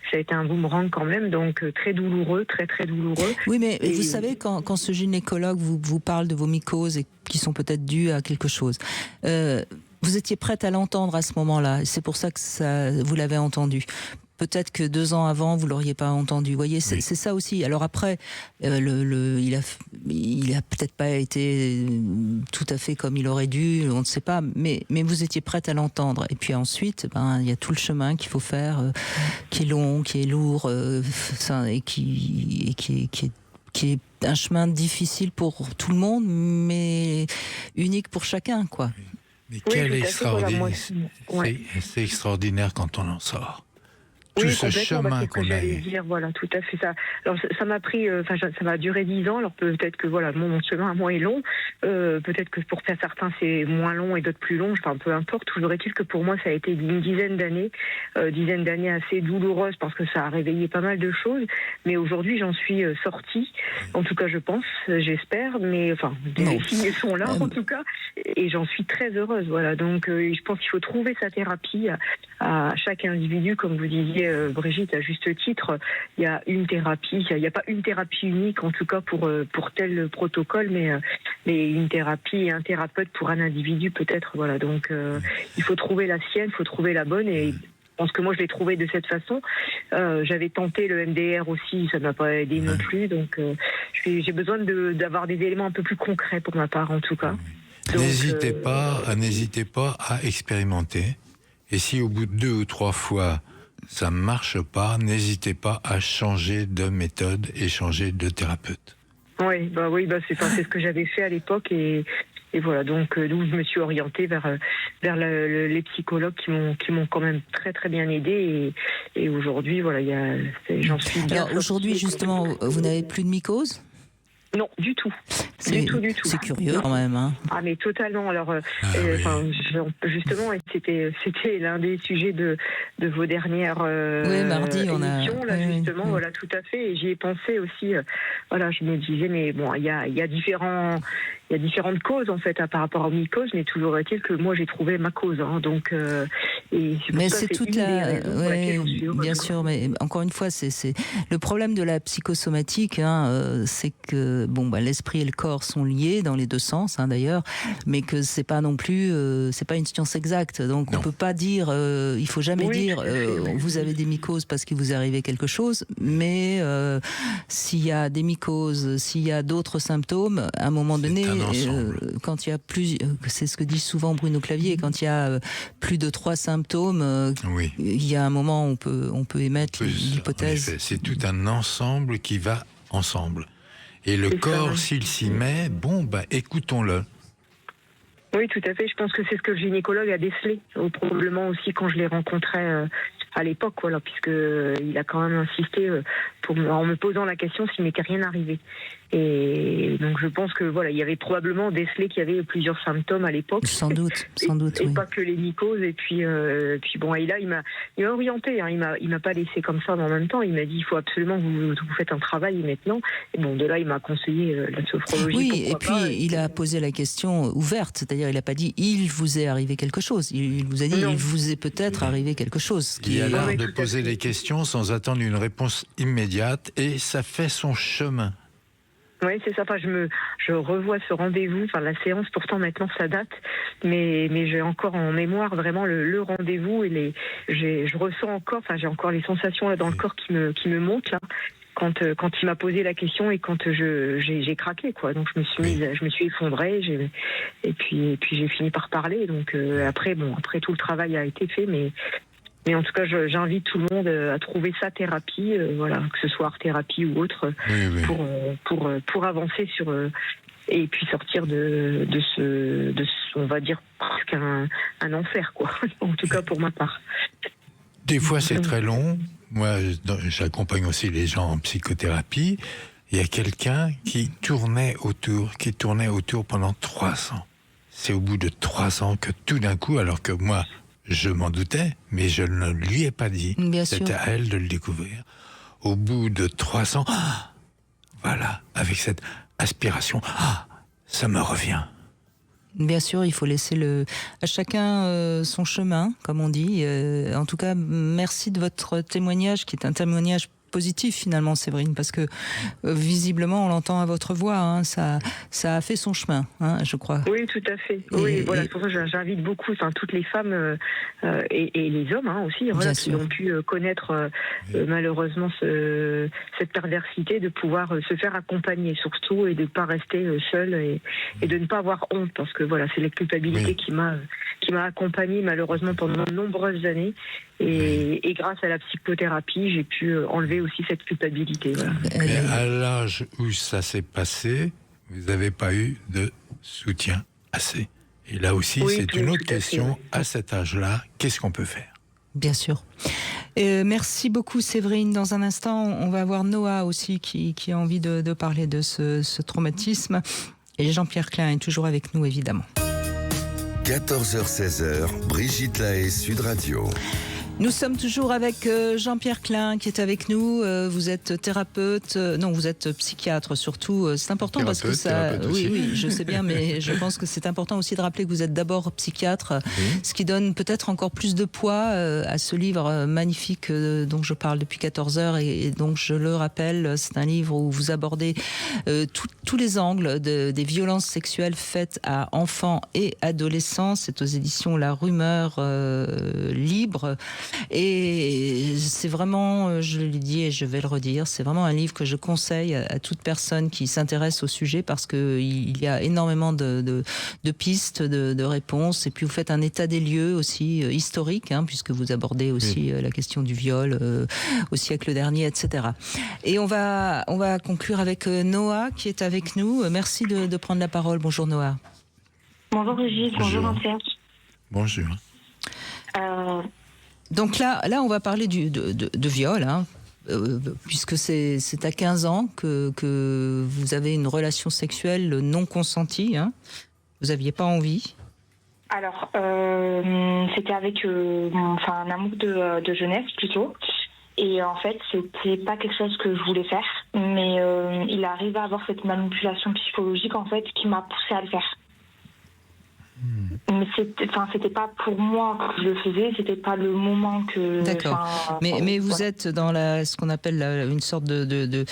E: ça a été un boomerang quand même, donc très douloureux, très très douloureux.
B: Oui, mais vous savez, quand ce gynécologue vous parle de vos mycoses, et qui sont peut-être dues à quelque chose, vous étiez prête à l'entendre à ce moment-là. C'est pour ça que vous l'avez entendu. Peut-être que 2 ans avant, vous l'auriez pas entendu. Vous voyez, c'est ça aussi. Alors après, il a peut-être pas été tout à fait comme il aurait dû, on ne sait pas, mais vous étiez prête à l'entendre. Et puis ensuite, il y a tout le chemin qu'il faut faire, qui est long, qui est lourd, et qui est un chemin difficile pour tout le monde, mais unique pour chacun, quoi.
C: Mais quel extraordinaire. C'est extraordinaire quand on en sort. tout
E: Oui,
C: ce
E: complètement,
C: chemin
E: c'est ce que
C: qu'on a
E: j'allais
C: eu.
E: dire, voilà, tout à fait ça. Alors ça m'a pris, ça m'a duré 10 ans. Alors peut-être que voilà, mon chemin à moi est long. Peut-être que pour certains c'est moins long et d'autres plus long. Enfin, peu importe. Toujours est-il que pour moi ça a été une dizaine d'années assez douloureuses parce que ça a réveillé pas mal de choses. Mais aujourd'hui j'en suis sortie. En tout cas, je pense, j'espère. Mais enfin, les signes sont là en tout cas, et j'en suis très heureuse. Voilà. Donc je pense qu'il faut trouver sa thérapie à chaque individu, comme vous disiez, Brigitte, à juste titre. Il y a une thérapie, il n'y a pas une thérapie unique, en tout cas pour tel protocole, mais une thérapie et un thérapeute pour un individu peut-être. Voilà. Donc il faut trouver la sienne, il faut trouver la bonne, et je pense que moi je l'ai trouvé de cette façon. J'avais tenté le MDR aussi, ça ne m'a pas aidé non plus. Donc j'ai besoin d'avoir des éléments un peu plus concrets pour ma part, en tout cas. Donc,
C: N'hésitez pas à expérimenter. Et si au bout de 2 ou 3 fois ça ne marche pas, n'hésitez pas à changer de méthode et changer de thérapeute.
E: Oui, c'est ce que j'avais fait à l'époque, et voilà, donc d'où je me suis orientée vers les psychologues qui m'ont quand même très très bien aidée, et aujourd'hui voilà, j'en suis bien.
B: Alors aujourd'hui justement, vous n'avez plus de mycose ?
E: Non, du tout. Du tout.
B: C'est curieux quand même. Hein.
E: Ah, mais totalement. Alors, justement, c'était l'un des sujets de vos dernières
B: mardi,
E: émissions, là, justement, voilà, tout à fait. Et j'y ai pensé aussi. Voilà, je me disais, mais bon, il y a différentes causes en fait par rapport aux mycoses, mais toujours est-il que moi j'ai trouvé ma cause. Hein, donc,
B: mais c'est toute bien sûr, mais encore une fois, c'est le problème de la psychosomatique, hein, c'est que l'esprit et le corps sont liés dans les deux sens, hein, d'ailleurs, mais que c'est pas non plus, c'est pas une science exacte. Donc on peut pas dire, il faut jamais dire, vous avez des mycoses parce qu'il vous est arrivé quelque chose, mais s'il y a des mycoses, s'il y a d'autres symptômes, à un moment donné, quand il y a c'est ce que dit souvent Bruno Clavier, quand il y a plus de 3 symptômes, il y a un moment où on peut émettre l'hypothèse.
C: C'est tout un ensemble qui va ensemble. Et le corps, s'il s'y met, écoutons-le.
E: Oui, tout à fait. Je pense que c'est ce que le gynécologue a décelé, probablement aussi quand je l'ai rencontré à l'époque, voilà, puisque il a quand même insisté en me posant la question s'il m'était rien arrivé. Et donc je pense que voilà, il y avait probablement décelé qu'il y avait plusieurs symptômes à l'époque.
B: Sans doute,
E: et pas que les mycoses. Et puis bon, et là il m'a orienté. Hein, il m'a pas laissé comme ça, mais en même temps il m'a dit il faut absolument que vous faites un travail maintenant. Et bon, de là il m'a conseillé la sophrologie.
B: Oui, et puis il a posé la question ouverte, c'est-à-dire il a pas dit il vous est arrivé quelque chose. Il vous a dit il vous est peut-être arrivé quelque chose.
C: Il a l'art de poser des questions sans attendre une réponse immédiate, et ça fait son chemin.
E: Oui, c'est ça. Enfin, je revois ce rendez-vous. Enfin, la séance, pourtant maintenant ça date, mais j'ai encore en mémoire vraiment le rendez-vous, et je ressens encore. Enfin, j'ai encore les sensations là dans le corps qui me montent là. Quand il m'a posé la question et quand j'ai craqué, quoi. Donc je me suis effondrée, et puis j'ai fini par parler. Donc après tout le travail a été fait, mais en tout cas, j'invite tout le monde à trouver sa thérapie, voilà, que ce soit art-thérapie ou autre, pour avancer sur et puis sortir de ce on va dire presque un enfer, quoi. En tout cas pour ma part.
C: Des fois, c'est très long. Moi, j'accompagne aussi les gens en psychothérapie. Il y a quelqu'un qui tournait autour pendant 3 ans. C'est au bout de 3 ans que tout d'un coup, alors que moi, je m'en doutais, mais je ne lui ai pas dit. C'était à elle de le découvrir. Au bout de 3 ans, voilà, avec cette aspiration, ça me revient.
B: Bien sûr, il faut laisser à chacun son chemin, comme on dit. En tout cas, merci de votre témoignage, qui est un témoignage positif finalement, Séverine, parce que visiblement on l'entend à votre voix, hein, ça a fait son chemin, hein, je crois.
E: Oui, tout à fait. C'est pour ça que j'invite beaucoup, toutes les femmes et les hommes, hein, aussi, voilà, qui ont pu connaître malheureusement cette perversité, de pouvoir se faire accompagner surtout, et de ne pas rester seul, et de ne pas avoir honte, parce que voilà, c'est la culpabilité qui m'a accompagnée malheureusement pendant de nombreuses années, et grâce à la psychothérapie, j'ai pu enlever aussi cette culpabilité. Voilà.
C: Mais à l'âge où ça s'est passé, vous n'avez pas eu de soutien assez. Et là aussi, c'est une autre question. À cet âge-là, qu'est-ce qu'on peut faire ?
B: Bien sûr. Merci beaucoup Séverine. Dans un instant, on va avoir Noah aussi qui a envie de parler de ce traumatisme. Et Jean-Pierre Klein est toujours avec nous, évidemment.
A: 14h-16h, Brigitte Lahaie, Sud Radio.
B: Nous sommes toujours avec Jean-Pierre Klein qui est avec nous. Vous êtes thérapeute, non, vous êtes psychiatre surtout. C'est important parce que ça, oui, je sais bien, mais je pense que c'est important aussi de rappeler que vous êtes d'abord psychiatre, ce qui donne peut-être encore plus de poids à ce livre magnifique dont je parle depuis 14 heures et donc je le rappelle, c'est un livre où vous abordez tous les angles des violences sexuelles faites à enfants et adolescents. C'est aux éditions La Rumeur Libre. Et c'est vraiment, je l'ai dit et je vais le redire, c'est vraiment un livre que je conseille à toute personne qui s'intéresse au sujet parce qu'il y a énormément de pistes, de réponses. Et puis vous faites un état des lieux aussi historique, puisque vous abordez aussi la question du viol au siècle dernier, etc. Et on va conclure avec Noah qui est avec nous. Merci de prendre la parole. Bonjour Noah.
F: Bonjour Brigitte, bonjour Jean-Pierre.
C: Bonjour.
B: Donc là, on va parler de viol, puisque c'est à 15 ans que vous avez une relation sexuelle non consentie. Vous n'aviez pas envie.
F: Alors, c'était avec un amour de jeunesse plutôt. Et en fait, c'était pas quelque chose que je voulais faire. Mais il arrive à avoir cette manipulation psychologique en fait qui m'a poussée à le faire. Mais c'était pas pour moi que je le faisais, c'était pas le moment que.
B: D'accord. Mais vous êtes dans ce qu'on appelle une sorte de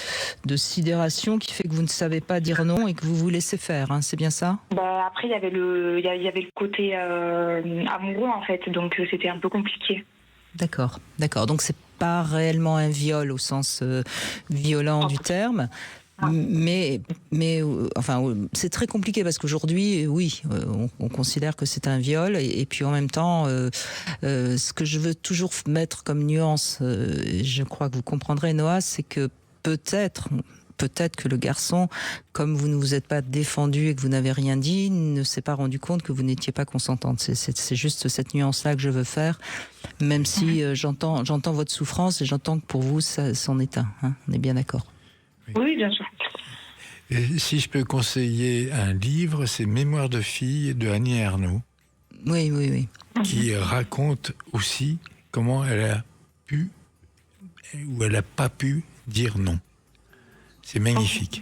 B: sidération qui fait que vous ne savez pas dire non et que vous vous laissez faire. C'est bien ça ?
F: Après, il y avait le côté amoureux en fait, donc c'était un peu compliqué.
B: D'accord. Donc c'est pas réellement un viol au sens violent du terme. Mais c'est très compliqué parce qu'aujourd'hui, on considère que c'est un viol et puis en même temps, ce que je veux toujours mettre comme nuance, je crois que vous comprendrez Noah, c'est que peut-être que le garçon, comme vous ne vous êtes pas défendu et que vous n'avez rien dit, ne s'est pas rendu compte que vous n'étiez pas consentante. C'est juste cette nuance-là que je veux faire, même si j'entends votre souffrance et j'entends que pour vous, ça c'en est un. On est bien d'accord.
F: Oui, bien sûr.
C: Et si je peux conseiller un livre, c'est Mémoires de fille de Annie Ernaux.
B: Oui.
C: Qui raconte aussi comment elle a pu ou elle n'a pas pu dire non. C'est magnifique.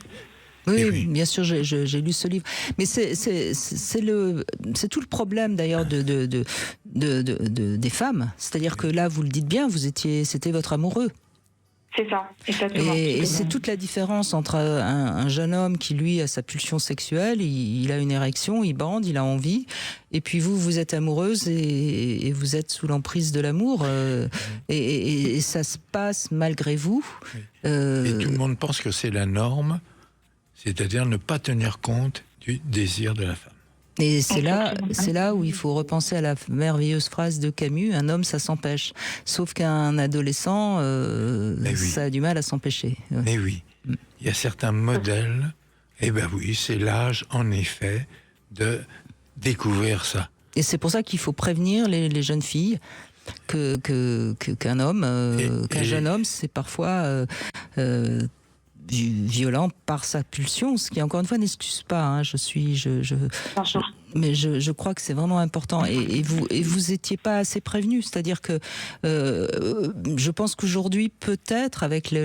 B: Oui, bien sûr, j'ai lu ce livre. Mais c'est tout le problème d'ailleurs des femmes. C'est-à-dire que là, vous le dites bien, c'était votre amoureux.
F: C'est ça, exactement.
B: Et c'est toute la différence entre un jeune homme qui, lui, a sa pulsion sexuelle, il a une érection, il bande, il a envie, et puis vous êtes amoureuse et vous êtes sous l'emprise de l'amour, et ça se passe malgré vous.
C: Et tout le monde pense que c'est la norme, c'est-à-dire ne pas tenir compte du désir de la femme.
B: Et c'est là où il faut repenser à la merveilleuse phrase de Camus, un homme ça s'empêche. Sauf qu'un adolescent, ça a du mal à s'empêcher.
C: Mais oui, il y a certains modèles, c'est l'âge en effet de découvrir ça.
B: Et c'est pour ça qu'il faut prévenir les jeunes filles qu'un homme, qu'un jeune homme, c'est parfois violent par sa pulsion, ce qui encore une fois n'excuse pas. Mais je crois que c'est vraiment important. Et vous étiez pas assez prévenu, c'est-à-dire que je pense qu'aujourd'hui peut-être avec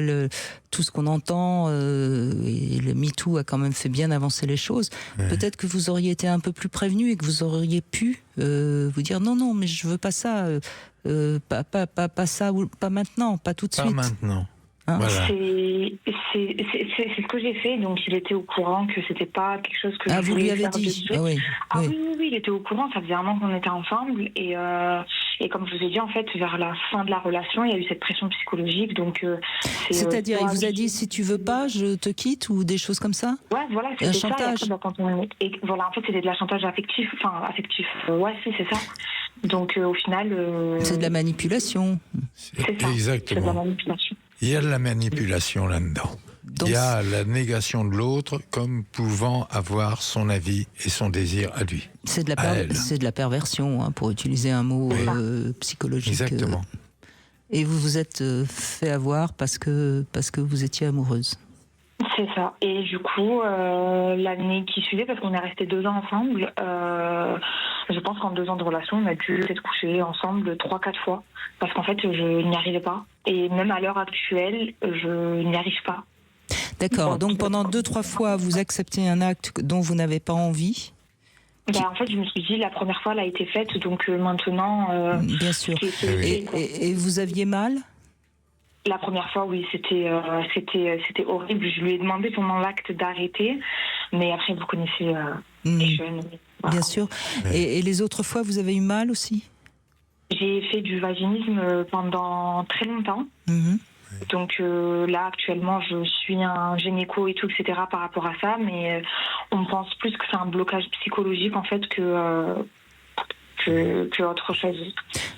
B: tout ce qu'on entend et le MeToo a quand même fait bien avancer les choses. Peut-être que vous auriez été un peu plus prévenu et que vous auriez pu vous dire non mais je veux pas ça, pas ça ou pas maintenant, pas tout de suite.
C: Pas maintenant.
F: Voilà. C'est ce que j'ai fait, donc il était au courant que c'était pas quelque chose que je
B: vous lui avez dit.
F: Oui, il était au courant, ça faisait un an qu'on était ensemble et comme je vous ai dit en fait vers la fin de la relation il y a eu cette pression psychologique donc
B: c'est-à-dire il vous a dit si tu veux pas je te quitte ou des choses comme ça.
F: Ouais voilà c'était
B: un
F: ça
B: chantage.
F: Et voilà en fait c'était de la chantage affectif c'est ça donc au final
B: c'est de la manipulation.
F: C'est ça.
C: Exactement.
F: C'est de la manipulation.
C: Il y a de la manipulation là-dedans. Donc, il y a la négation de l'autre comme pouvant avoir son avis et son désir à lui.
B: C'est de la perversion, pour utiliser un mot psychologique.
C: Exactement.
B: Et vous vous êtes fait avoir parce que vous étiez amoureuse.
F: C'est ça. Et du coup, l'année qui suivait, parce qu'on est restés 2 ans ensemble, je pense qu'en 2 ans de relation, on a dû être couchés ensemble 3-4 fois. Parce qu'en fait, je n'y arrivais pas. Et même à l'heure actuelle, je n'y arrive pas.
B: D'accord. Donc pendant 2-3 fois, vous acceptez un acte dont vous n'avez pas envie.
F: En fait, je me suis dit, la première fois, elle a été faite, donc maintenant...
B: Bien sûr. Et vous aviez mal ?
F: La première fois, oui, c'était horrible. Je lui ai demandé pendant l'acte d'arrêter, mais après, vous connaissez les jeunes. Voilà.
B: Bien sûr. Et les autres fois, vous avez eu mal aussi ?
F: J'ai fait du vaginisme pendant très longtemps. Donc là, actuellement, je suis un gynéco et tout, etc. par rapport à ça, mais on pense plus que c'est un blocage psychologique, en fait, que autre chose.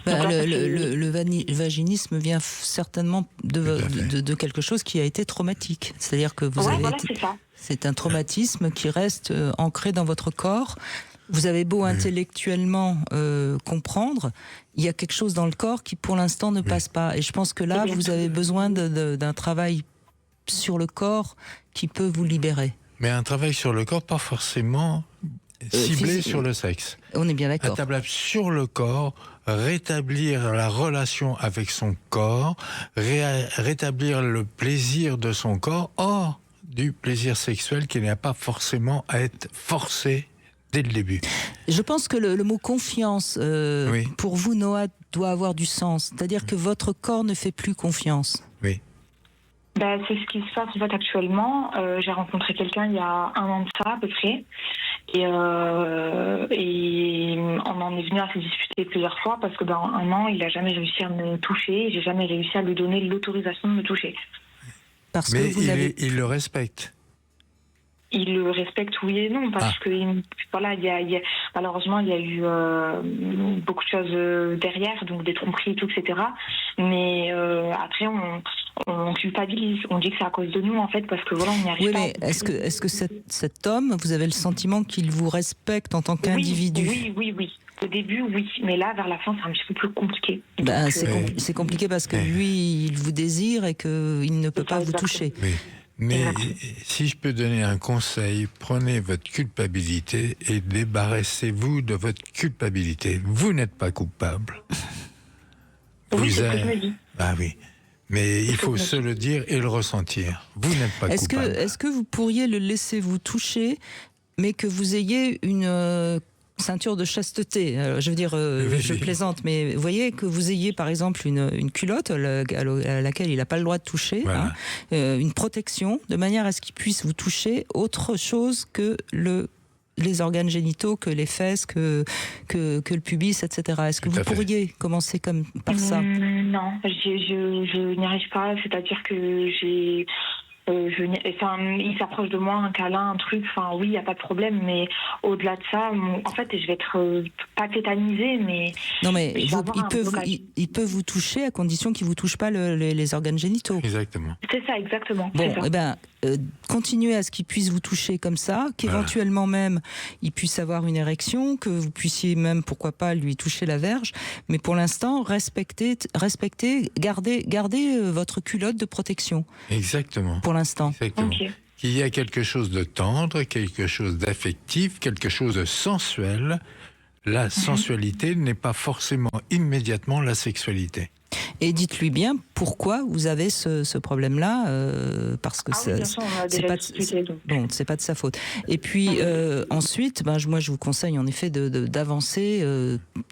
B: Le vaginisme vient certainement de quelque chose qui a été traumatique. C'est-à-dire que vous avez
F: c'est ça.
B: C'est un traumatisme qui reste ancré dans votre corps. Vous avez beau intellectuellement comprendre, il y a quelque chose dans le corps qui pour l'instant ne passe pas. Et je pense que là, vous avez besoin d'un travail sur le corps qui peut vous libérer.
C: Mais un travail sur le corps, pas forcément ciblé sur le sexe.
B: On est bien d'accord.
C: Un travail sur le corps, rétablir la relation avec son corps, rétablir le plaisir de son corps, hors du plaisir sexuel qui n'a pas forcément à être forcé dès le début.
B: Je pense que le mot confiance, pour vous, Noah, doit avoir du sens. C'est-à-dire que votre corps ne fait plus confiance.
C: Oui.
F: C'est ce qui se passe en fait actuellement. J'ai rencontré quelqu'un il y a 1 an de ça à peu près. Et on en est venu à se disputer plusieurs fois parce que dans 1 an, il n'a jamais réussi à me toucher. J'ai jamais réussi à lui donner l'autorisation de me toucher.
B: Parce
C: Mais
B: que
C: il le respecte.
F: Il le respecte, oui et non, parce que malheureusement, il y a eu beaucoup de choses derrière, donc des tromperies et tout, etc. Mais après, on culpabilise. On dit que c'est à cause de nous, en fait, parce que voilà, on n'y arrive pas.
B: Oui, mais est-ce que cet homme, vous avez le sentiment qu'il vous respecte en tant qu'individu ?
F: Oui. Au début, oui. Mais là, vers la fin, c'est un petit peu plus compliqué.
B: C'est compliqué parce que lui, il vous désire et qu'il ne peut pas vous toucher.
C: Oui. Mais si je peux donner un conseil, prenez votre culpabilité et débarrassez-vous de votre culpabilité. Vous n'êtes pas coupable.
F: Oui, c'est ce que je me dis.
C: Ah oui. Mais il faut se le dire et le ressentir. Vous n'êtes pas coupable.
B: Est-ce que vous pourriez le laisser vous toucher, mais que vous ayez une ceinture de chasteté? Je veux dire, je plaisante, mais vous voyez que vous ayez par exemple une culotte à laquelle il n'a pas le droit de toucher,
C: voilà.
B: Une protection, de manière à ce qu'il puisse vous toucher autre chose que les organes génitaux, que les fesses, que le pubis, etc. Est-ce que vous pourriez commencer par ça?
F: Non, je n'y arrive pas. C'est-à-dire que il s'approche de moi, un câlin, un truc, oui, il n'y a pas de problème, mais au-delà de ça, en fait, je vais être pas tétanisée, mais...
B: Non, mais il peut vous toucher à condition qu'il ne vous touche pas les organes génitaux.
C: Exactement.
F: C'est ça, exactement.
B: Bon, continuez à ce qu'il puisse vous toucher comme ça, qu'éventuellement même il puisse avoir une érection, que vous puissiez même, pourquoi pas, lui toucher la verge, mais pour l'instant, respectez, gardez votre culotte de protection.
C: Exactement.
B: Pour l'instant.
C: Exactement. Okay. Il y a quelque chose de tendre, quelque chose d'affectif, quelque chose de sensuel. La sensualité n'est pas forcément immédiatement la sexualité.
B: Et dites-lui bien pourquoi vous avez ce problème-là, parce que c'est pas de sa faute. Et puis ensuite, moi je vous conseille en effet d'avancer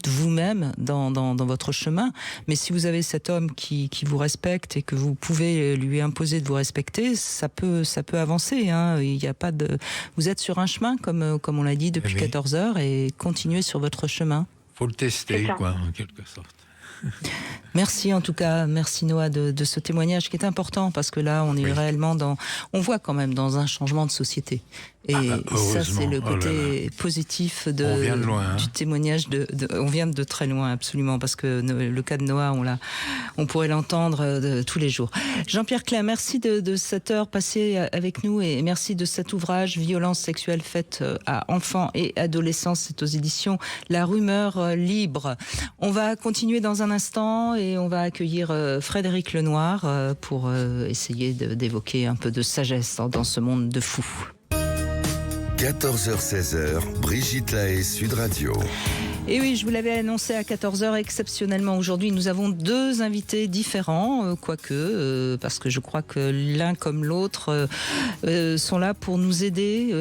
B: vous-même dans votre chemin. Mais si vous avez cet homme qui vous respecte et que vous pouvez lui imposer de vous respecter, ça peut avancer. Hein. Il y a pas de, vous êtes sur un chemin comme on l'a dit depuis 14 heures et continuez sur votre chemin.
C: Faut le tester, en quelque sorte.
B: Merci en tout cas, merci Noah de ce témoignage qui est important parce que là on est réellement on voit quand même dans un changement de société. Et ça, c'est le
C: heureusement.
B: côté positif
C: On vient de loin, hein.
B: du témoignage. On vient de très loin, absolument, parce que le cas de Noah, on pourrait l'entendre tous les jours. Jean-Pierre Klein, merci de cette heure passée avec nous et merci de cet ouvrage, Violences sexuelles faites à enfants et adolescents. C'est aux éditions La Rumeur Libre. On va continuer dans un instant et on va accueillir Frédéric Lenoir pour essayer d'évoquer un peu de sagesse dans ce monde de fous.
A: 14h-16h, Brigitte Lahaie, Sud Radio.
B: Et oui, je vous l'avais annoncé à 14h, exceptionnellement aujourd'hui, nous avons deux invités différents, quoique, parce que je crois que l'un comme l'autre sont là pour nous aider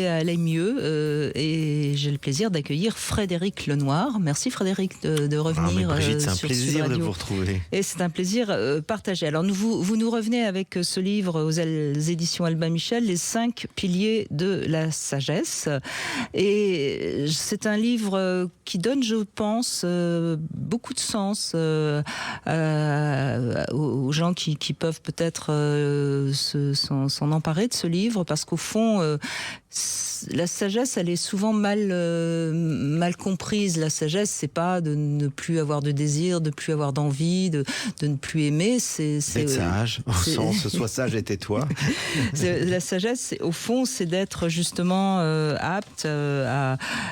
B: à aller mieux. Et j'ai le plaisir d'accueillir Frédéric Lenoir. Merci Frédéric de revenir
G: Brigitte, c'est un
B: sur
G: plaisir
B: Sud Radio.
G: de vous retrouver.
B: Et c'est un plaisir partagé. Alors vous nous revenez avec ce livre aux éditions Albin Michel, Les 5 piliers de la sagesse. Et c'est un livre qui donne, je pense, beaucoup de sens aux gens qui peuvent peut-être s'en emparer de ce livre, parce qu'au fond, la sagesse, elle est souvent mal comprise. La sagesse, c'est pas de ne plus avoir de désir, de plus avoir d'envie, de ne plus aimer. C'est
G: D'être sage, au sens, sois sage et tais-toi.
B: La sagesse, au fond, c'est d'être justement apte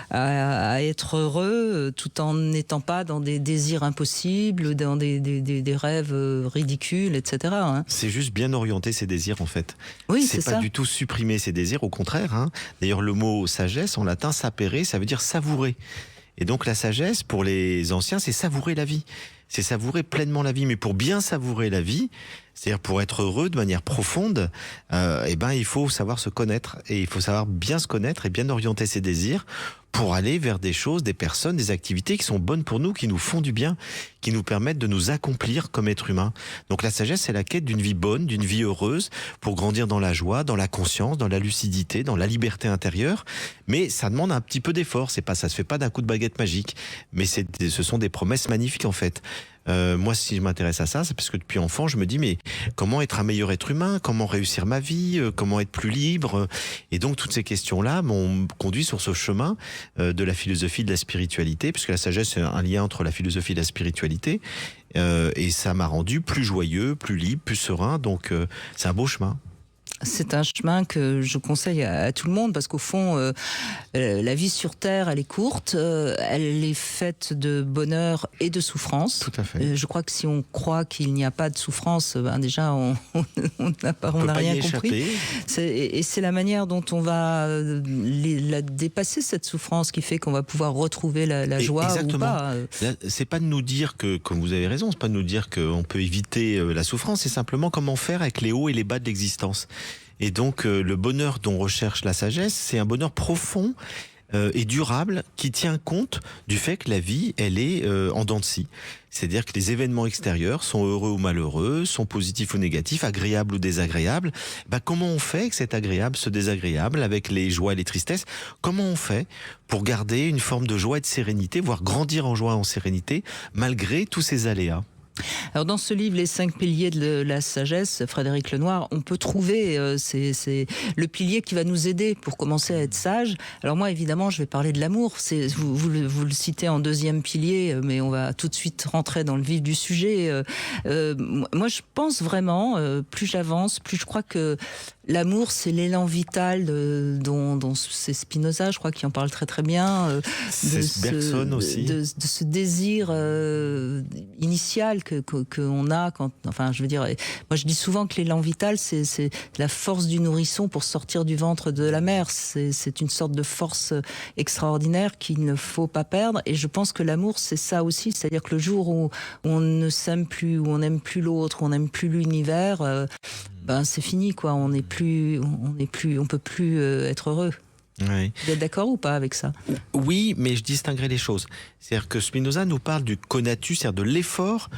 B: à être heureux, tout en n'étant pas dans des désirs impossibles, dans des rêves ridicules, etc. Hein.
G: C'est juste bien orienter ses désirs, en fait.
B: Oui,
G: c'est pas
B: ça.
G: du tout supprimer ses désirs, au contraire. Hein. D'ailleurs, le mot sagesse, en latin, sapere, ça veut dire savourer. Et donc la sagesse, pour les anciens, c'est savourer la vie. C'est savourer pleinement la vie. Mais pour bien savourer la vie, c'est-à-dire pour être heureux de manière profonde, il faut savoir se connaître. Et il faut savoir bien se connaître et bien orienter ses désirs pour aller vers des choses, des personnes, des activités qui sont bonnes pour nous, qui nous font du bien, qui nous permettent de nous accomplir comme être humain. Donc la sagesse, c'est la quête d'une vie bonne, d'une vie heureuse, pour grandir dans la joie, dans la conscience, dans la lucidité, dans la liberté intérieure. Mais ça demande un petit peu d'effort. Ça se fait pas d'un coup de baguette magique. Mais ce sont des promesses magnifiques, en fait. Moi, si je m'intéresse à ça, c'est parce que depuis enfant, je me dis, mais comment être un meilleur être humain? Comment réussir ma vie? Comment être plus libre? Et donc, toutes ces questions-là m'ont conduit sur ce chemin de la philosophie, de la spiritualité, puisque la sagesse, c'est un lien entre la philosophie et la spiritualité. Et ça m'a rendu plus joyeux, plus libre, plus serein. Donc, c'est un beau chemin.
B: C'est un chemin que je conseille à tout le monde, parce qu'au fond, la vie sur Terre, elle est courte, elle est faite de bonheur et de souffrance.
G: Tout à fait.
B: Je crois que si on croit qu'il n'y a pas de souffrance, déjà on n'a rien compris. Et c'est la manière dont on va la dépasser, cette souffrance, qui fait qu'on va pouvoir retrouver la joie. Exactement. Ou pas.
G: Là, c'est pas de nous dire que, comme vous avez raison, c'est pas de nous dire qu'on peut éviter la souffrance, c'est simplement comment faire avec les hauts et les bas de l'existence. Et donc, le bonheur dont recherche la sagesse, c'est un bonheur profond et durable qui tient compte du fait que la vie, elle est en dents de scie. C'est-à-dire que les événements extérieurs sont heureux ou malheureux, sont positifs ou négatifs, agréables ou désagréables. Comment on fait avec cet agréable, ce désagréable, avec les joies et les tristesses? Comment on fait pour garder une forme de joie et de sérénité, voire grandir en joie et en sérénité, malgré tous ces aléas?
B: Alors dans ce livre, Les 5 piliers de la sagesse, Frédéric Lenoir, on peut trouver c'est le pilier qui va nous aider pour commencer à être sage. Alors moi, évidemment, je vais parler de l'amour. Vous le citez en deuxième pilier, mais on va tout de suite rentrer dans le vif du sujet. Moi, je pense vraiment, plus j'avance, plus je crois que l'amour, c'est l'élan vital dont c'est Spinoza, je crois, qui en parle très très bien.
G: C'est Bergson aussi.
B: De ce désir initial qu'on a quand, enfin, je veux dire, moi je dis souvent que l'élan vital, c'est la force du nourrisson pour sortir du ventre de la mère. C'est une sorte de force extraordinaire qu'il ne faut pas perdre. Et je pense que l'amour, c'est ça aussi. C'est-à-dire que le jour où on ne s'aime plus, où on n'aime plus l'autre, où on n'aime plus l'univers, c'est fini, quoi. On peut plus être heureux.
G: Oui.
B: Vous êtes d'accord ou pas avec ça?
G: Oui, mais je distinguerai les choses. C'est-à-dire que Spinoza nous parle du conatus, c'est-à-dire de l'effort,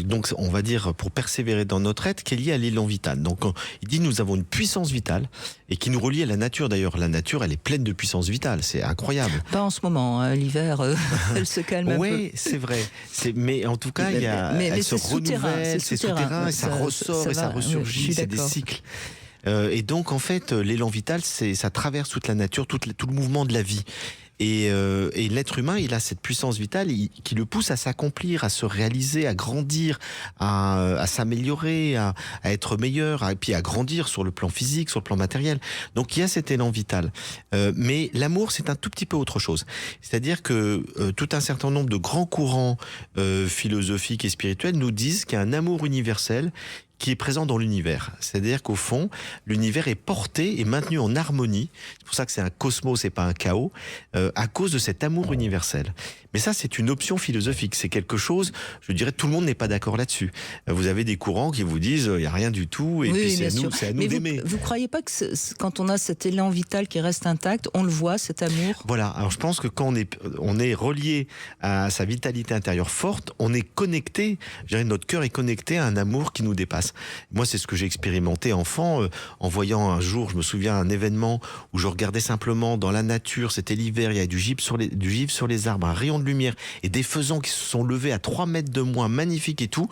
G: donc on va dire pour persévérer dans notre être, qui est lié à l'élan vital. Donc il dit nous avons une puissance vitale et qui nous relie à la nature. D'ailleurs, la nature, elle est pleine de puissance vitale, c'est incroyable.
B: Pas en ce moment, hein. L'hiver, elle se calme un peu.
G: Oui, c'est vrai. Mais en tout cas, elle se renouvelle, c'est souterrain, et ça ressort et ça ressurgit, c'est des cycles. Et donc, en fait, l'élan vital, ça traverse toute la nature, tout le mouvement de la vie. Et l'être humain, il a cette puissance vitale qui le pousse à s'accomplir, à se réaliser, à grandir, à s'améliorer, à être meilleur, et puis à grandir sur le plan physique, sur le plan matériel. Donc il y a cet élan vital. Mais l'amour, c'est un tout petit peu autre chose. C'est-à-dire que tout un certain nombre de grands courants philosophiques et spirituels nous disent qu'il y a un amour universel qui est présent dans l'univers. C'est-à-dire qu'au fond, l'univers est porté et maintenu en harmonie. C'est pour ça que c'est un cosmos et pas un chaos, à cause de cet amour universel. Mais ça, c'est une option philosophique. C'est quelque chose, je dirais, tout le monde n'est pas d'accord là-dessus. Vous avez des courants qui vous disent, il n'y a rien du tout, et puis c'est à nous d'aimer.
B: Vous croyez pas que quand on a cet élan vital qui reste intact, on le voit, cet amour?
G: Voilà. Alors je pense que quand on est relié à sa vitalité intérieure forte, on est connecté, je dirais, notre cœur est connecté à un amour qui nous dépasse. Moi, c'est ce que j'ai expérimenté enfant, en voyant un jour, je me souviens, un événement où je regardais simplement dans la nature, c'était l'hiver, il y avait du givre sur les arbres, un rayon de lumière et des faisans qui se sont levés à 3 mètres de moi, magnifiques et tout.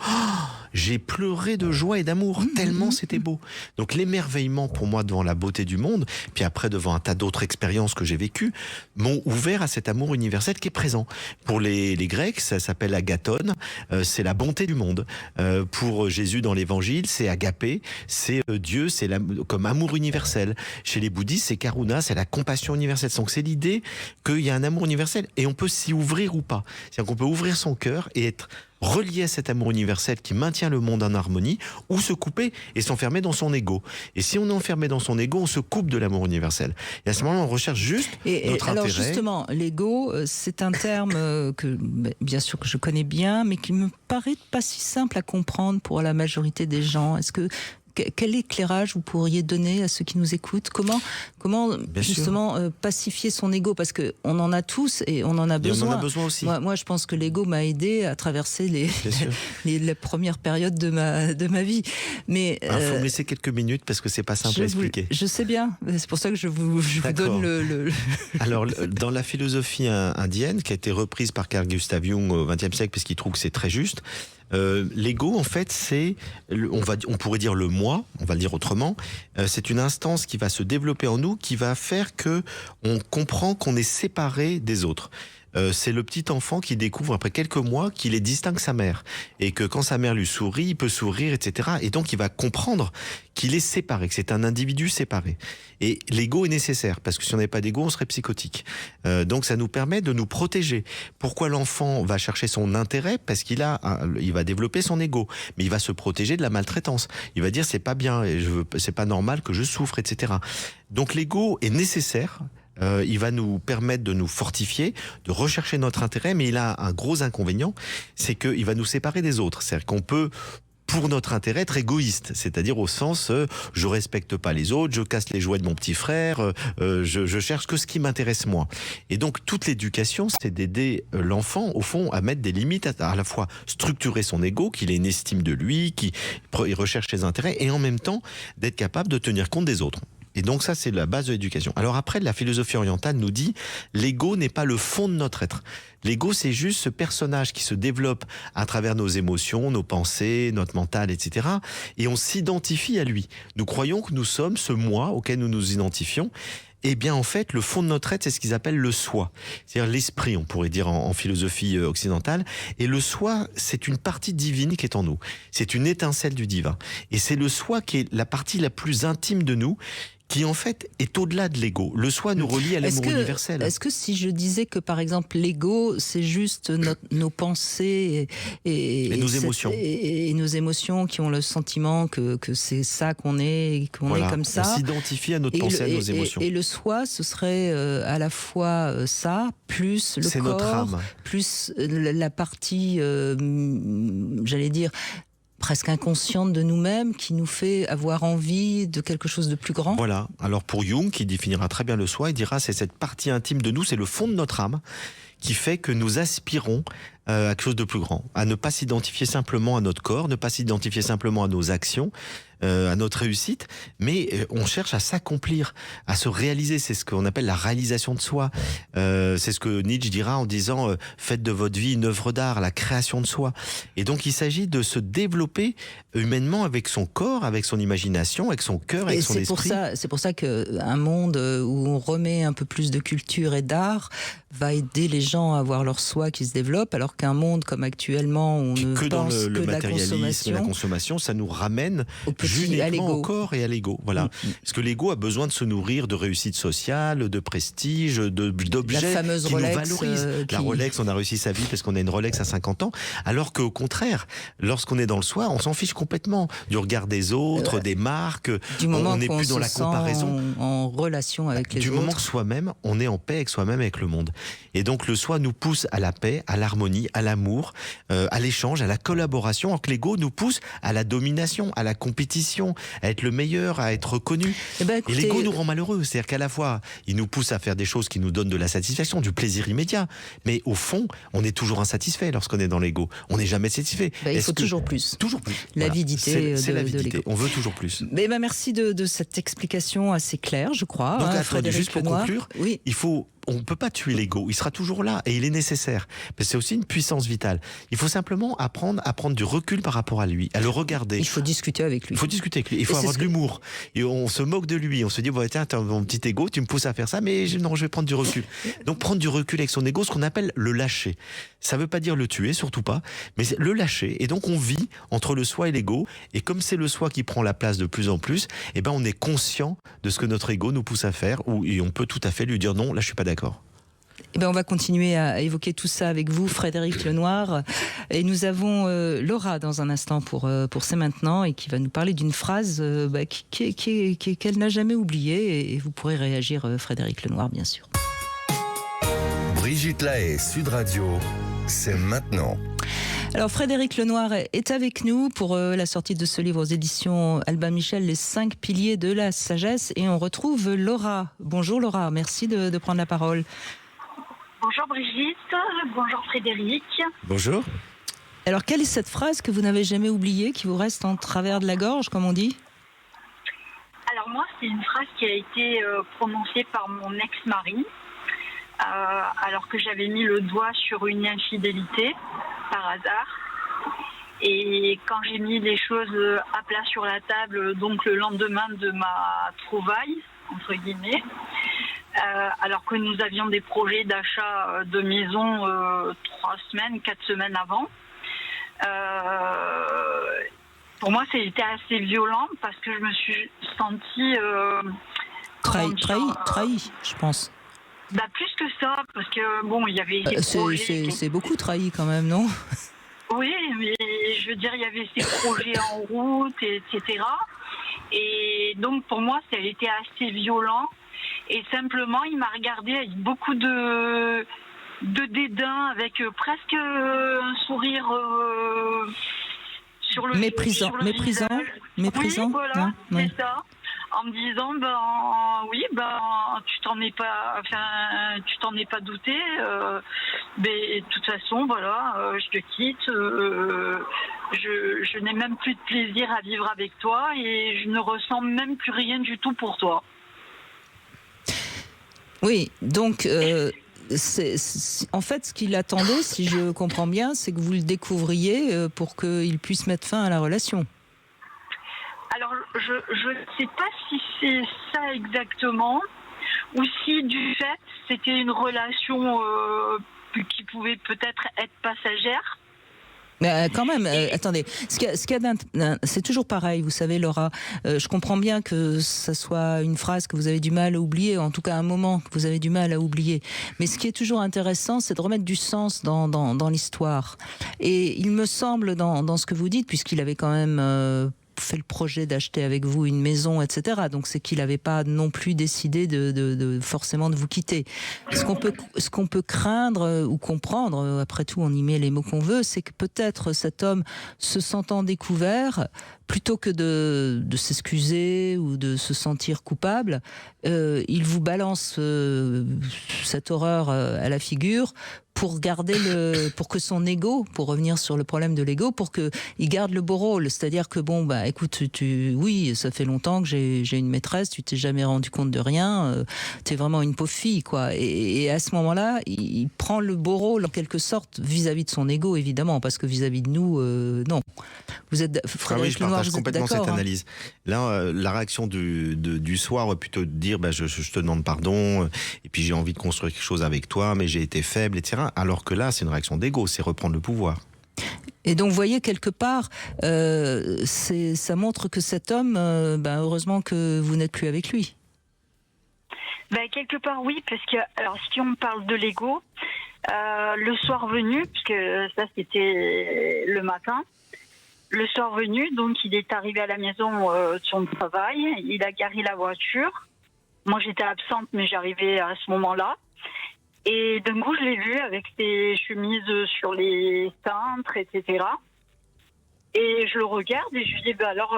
G: J'ai pleuré de joie et d'amour, tellement c'était beau. Donc l'émerveillement pour moi devant la beauté du monde, puis après devant un tas d'autres expériences que j'ai vécues, m'ont ouvert à cet amour universel qui est présent. Pour les Grecs, ça s'appelle agathon, c'est la bonté du monde. Pour Jésus dans l'évangile, c'est agapé, c'est Dieu, c'est comme amour universel. Chez les bouddhistes, c'est karuna, c'est la compassion universelle. Donc c'est l'idée qu'il y a un amour universel et on peut s'y ouvrir ou pas. C'est-à-dire qu'on peut ouvrir son cœur et être relié à cet amour universel qui maintient le monde en harmonie, ou se couper et s'enfermer dans son ego. Et si on est enfermé dans son ego, on se coupe de l'amour universel. Et à ce moment-là, on recherche juste notre
B: alors
G: intérêt.
B: Justement, l'ego, c'est un terme que, bien sûr, que je connais bien, mais qui me paraît pas si simple à comprendre pour la majorité des gens. Quel éclairage vous pourriez donner à ceux qui nous écoutent? Comment justement pacifier son ego? Parce qu'on en a tous et on en a besoin.
G: Et on en a besoin aussi.
B: Moi, je pense que l'ego m'a aidé à traverser les premières périodes de ma vie. Mais
G: il faut me laisser quelques minutes parce que c'est pas simple à expliquer.
B: Je sais bien. C'est pour ça que je vous donne le... Alors,
G: dans la philosophie indienne, qui a été reprise par Carl Gustav Jung au XXe siècle, parce qu'il trouve que c'est très juste, l'ego, en fait, on pourrait dire le moi, on va le dire autrement, c'est une instance qui va se développer en nous, qui va faire que on comprend qu'on est séparé des autres. C'est le petit enfant qui découvre après quelques mois qu'il est distinct de sa mère et que quand sa mère lui sourit, il peut sourire, etc. Et donc il va comprendre qu'il est séparé, que c'est un individu séparé. Et l'ego est nécessaire parce que si on n'avait pas d'ego, on serait psychotique. Donc ça nous permet de nous protéger. Pourquoi l'enfant va chercher son intérêt? Parce qu'il va développer son ego, mais il va se protéger de la maltraitance. Il va dire c'est pas bien, c'est pas normal que je souffre, etc. Donc l'ego est nécessaire. Il va nous permettre de nous fortifier, de rechercher notre intérêt, mais il a un gros inconvénient, c'est qu'il va nous séparer des autres. C'est-à-dire qu'on peut, pour notre intérêt, être égoïste, c'est-à-dire au sens je respecte pas les autres, je casse les jouets de mon petit frère, je cherche que ce qui m'intéresse moi. Et donc toute l'éducation, c'est d'aider l'enfant au fond à mettre des limites, à la fois structurer son ego, qu'il ait une estime de lui, qu'il recherche ses intérêts, et en même temps d'être capable de tenir compte des autres. Et donc ça, c'est la base de l'éducation. Alors après, la philosophie orientale nous dit, l'ego n'est pas le fond de notre être. L'ego, c'est juste ce personnage qui se développe à travers nos émotions, nos pensées, notre mental, etc. Et on s'identifie à lui. Nous croyons que nous sommes ce moi auquel nous nous identifions. Eh bien, en fait, le fond de notre être, c'est ce qu'ils appellent le soi. C'est-à-dire l'esprit, on pourrait dire en philosophie occidentale. Et le soi, c'est une partie divine qui est en nous. C'est une étincelle du divin. Et c'est le soi qui est la partie la plus intime de nous, qui en fait est au-delà de l'ego. Le soi nous relie à l'amour universel.
B: Est-ce que si je disais que par exemple l'ego c'est juste nos pensées et
G: nos émotions
B: et nos émotions qui ont le sentiment que c'est ça qu'on est et qu'on est comme ça.
G: On s'identifie à notre pensée, à nos émotions.
B: Et le soi, ce serait à la fois ça plus le corps,
G: notre âme,
B: plus la partie, j'allais dire, presque inconsciente de nous-mêmes, qui nous fait avoir envie de quelque chose de plus grand.
G: Voilà. Alors pour Jung, qui définira très bien le soi, il dira c'est cette partie intime de nous, c'est le fond de notre âme, qui fait que nous aspirons à quelque chose de plus grand, à ne pas s'identifier simplement à notre corps, ne pas s'identifier simplement à nos actions, à notre réussite, mais on cherche à s'accomplir, à se réaliser. C'est ce qu'on appelle la réalisation de soi. C'est ce que Nietzsche dira en disant faites de votre vie une œuvre d'art, la création de soi. Et donc il s'agit de se développer humainement avec son corps, avec son imagination, avec son cœur, avec son esprit.
B: C'est pour ça qu'un monde où on remet un peu plus de culture et d'art va aider les gens à avoir leur soi qui se développe, alors qu'un monde comme actuellement où on ne
G: que dans
B: pense
G: le
B: que
G: matérialisme et la consommation, ça nous ramène uniquement au corps et à l'ego. Voilà. Parce que l'ego a besoin de se nourrir de réussite sociale, de prestige, d'objets
B: la fameuse
G: qui
B: Rolex,
G: nous valorisent. La Rolex, on a réussi sa vie parce qu'on a une Rolex à 50 ans, alors qu'au contraire, lorsqu'on est dans le soi, on s'en fiche complètement du regard des autres, des marques.
B: Du moment
G: on n'est
B: qu'on
G: plus dans
B: se
G: la
B: sent
G: comparaison.
B: en relation avec les autres.
G: Du moment que soi-même, on est en paix avec soi-même, avec le monde. Et donc le soi nous pousse à la paix, à l'harmonie, à l'amour, à l'échange, à la collaboration, alors que l'ego nous pousse à la domination, à la compétition, à être le meilleur, à être reconnu.
B: Écoutez,
G: et l'ego nous rend malheureux, c'est-à-dire qu'à la fois, il nous pousse à faire des choses qui nous donnent de la satisfaction, du plaisir immédiat, mais au fond, on est toujours insatisfait lorsqu'on est dans l'ego. On n'est jamais satisfait.
B: Il faut toujours plus.
G: Toujours plus.
B: L'avidité
G: c'est
B: de
G: l'avidité.
B: l'ego.
G: On veut toujours plus.
B: Mais merci de cette explication assez claire, je crois.
G: Donc,
B: Frédéric
G: juste pour
B: Lenoir.
G: conclure,
B: Oui.
G: on ne peut pas tuer l'ego, il sera toujours là et il est nécessaire. Mais c'est aussi une puissance vitale. Il faut simplement apprendre à prendre du recul par rapport à lui, à le regarder.
B: Il faut discuter avec lui.
G: Il faut discuter avec lui, il faut avoir de l'humour. Et on se moque de lui, on se dit, bon, tiens, mon petit ego, tu me pousses à faire ça, mais non, je vais prendre du recul. Donc prendre du recul avec son ego, ce qu'on appelle le lâcher. Ça ne veut pas dire le tuer, surtout pas, mais c'est le lâcher. Et donc on vit entre le soi et l'ego, et comme c'est le soi qui prend la place de plus en plus, eh ben on est conscient de ce que notre ego nous pousse à faire, et on peut tout à fait lui dire non, là je suis pas d'accord.
B: Eh ben, on va continuer à évoquer tout ça avec vous, Frédéric Lenoir. Et nous avons Laura dans un instant pour C'est maintenant, et qui va nous parler d'une phrase qu'elle n'a jamais oubliée. Et vous pourrez réagir, Frédéric Lenoir, bien sûr.
A: Brigitte Lahaie, Sud Radio, C'est maintenant.
B: Alors Frédéric Lenoir est avec nous pour la sortie de ce livre aux éditions Albin Michel, Les 5 piliers de la sagesse. Et on retrouve Laura. Bonjour Laura, merci de prendre la parole.
D: Bonjour Brigitte, bonjour Frédéric.
G: Bonjour.
B: Alors quelle est cette phrase que vous n'avez jamais oubliée, qui vous reste en travers de la gorge, comme on dit ?
D: Alors moi, c'est une phrase qui a été prononcée par mon ex-mari, alors que j'avais mis le doigt sur une infidélité, par hasard. Et quand j'ai mis les choses à plat sur la table, donc le lendemain de ma trouvaille, entre guillemets, alors que nous avions des projets d'achat de maison 4 semaines avant, pour moi, c'était assez violent parce que je me suis sentie
B: trahi, je pense.
D: Bah, plus que ça, parce que bon, il y avait des projets.
B: C'est beaucoup trahi quand même, non ?
D: Oui, mais je veux dire, il y avait ces projets en route, etc. Et donc pour moi, ça a été assez violent. Et simplement, il m'a regardé avec beaucoup de dédain, avec presque un sourire sur le
B: méprisant.
D: Oui, voilà, c'est ça. En me disant, tu t'en es pas douté, mais de toute façon, voilà, je te quitte, je n'ai même plus de plaisir à vivre avec toi et je ne ressens même plus rien du tout pour toi.
B: Oui, donc en fait, ce qu'il attendait, si je comprends bien, c'est que vous le découvriez pour qu'il puisse mettre fin à la relation.
D: Alors, je ne sais pas si c'est ça exactement, ou si du fait, c'était une relation qui pouvait peut-être être passagère.
B: Mais quand même, attendez, c'est toujours pareil, vous savez Laura, je comprends bien que ça soit une phrase que vous avez du mal à oublier, en tout cas un moment que vous avez du mal à oublier, mais ce qui est toujours intéressant, c'est de remettre du sens dans l'histoire. Et il me semble, dans ce que vous dites, puisqu'il avait quand même fait le projet d'acheter avec vous une maison, etc. Donc c'est qu'il n'avait pas non plus décidé de forcément de vous quitter. Ce qu'on peut craindre ou comprendre, après tout on y met les mots qu'on veut, c'est que peut-être cet homme, se sentant découvert, plutôt que de s'excuser ou de se sentir coupable, il vous balance cette horreur à la figure pour que son ego, pour revenir sur le problème de l'ego, pour que il garde le beau rôle. C'est-à-dire que bon, bah, écoute, oui, ça fait longtemps que j'ai une maîtresse, tu t'es jamais rendu compte de rien, t'es vraiment une pauvre fille, quoi. Et à ce moment-là, il prend le beau rôle en quelque sorte vis-à-vis de son ego, évidemment, parce que vis-à-vis de nous, non. Vous êtes, Frédéric
G: je
B: Lenoir,
G: partage
B: vous êtes
G: complètement
B: d'accord,
G: cette analyse. Là, la réaction du soir aurait plutôt de dire, bah, je te demande pardon, et puis j'ai envie de construire quelque chose avec toi, mais j'ai été faible, etc. Alors que là, c'est une réaction d'ego, c'est reprendre le pouvoir.
B: Et donc, vous voyez, quelque part, ça montre que cet homme, heureusement que vous n'êtes plus avec lui.
D: Quelque part, oui, parce que, alors, si on parle de l'ego, le soir venu, puisque ça, c'était le matin, le soir venu, donc, il est arrivé à la maison de son travail, il a garé la voiture. Moi, j'étais absente, mais j'arrivais à ce moment-là. Et d'un coup, je l'ai vu avec ses chemises sur les cintres, etc. Et je le regarde et je lui dis, alors,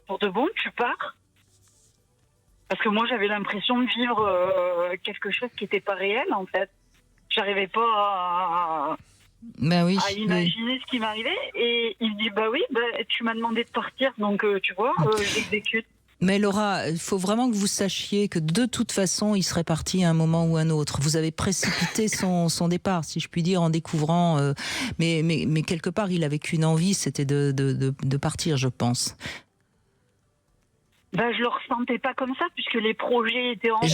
D: pour de bon, tu pars? Parce que moi, j'avais l'impression de vivre quelque chose qui n'était pas réel, en fait. J'arrivais pas à imaginer ce qui m'arrivait. Et il me dit, oui, tu m'as demandé de partir, donc tu vois, j'exécute.
B: Mais Laura, il faut vraiment que vous sachiez que de toute façon, il serait parti à un moment ou à un autre. Vous avez précipité son départ, si je puis dire, en découvrant. Mais quelque part, il avait qu'une envie, c'était de partir, je pense.
D: Je le ressentais pas comme ça, puisque les projets étaient en route.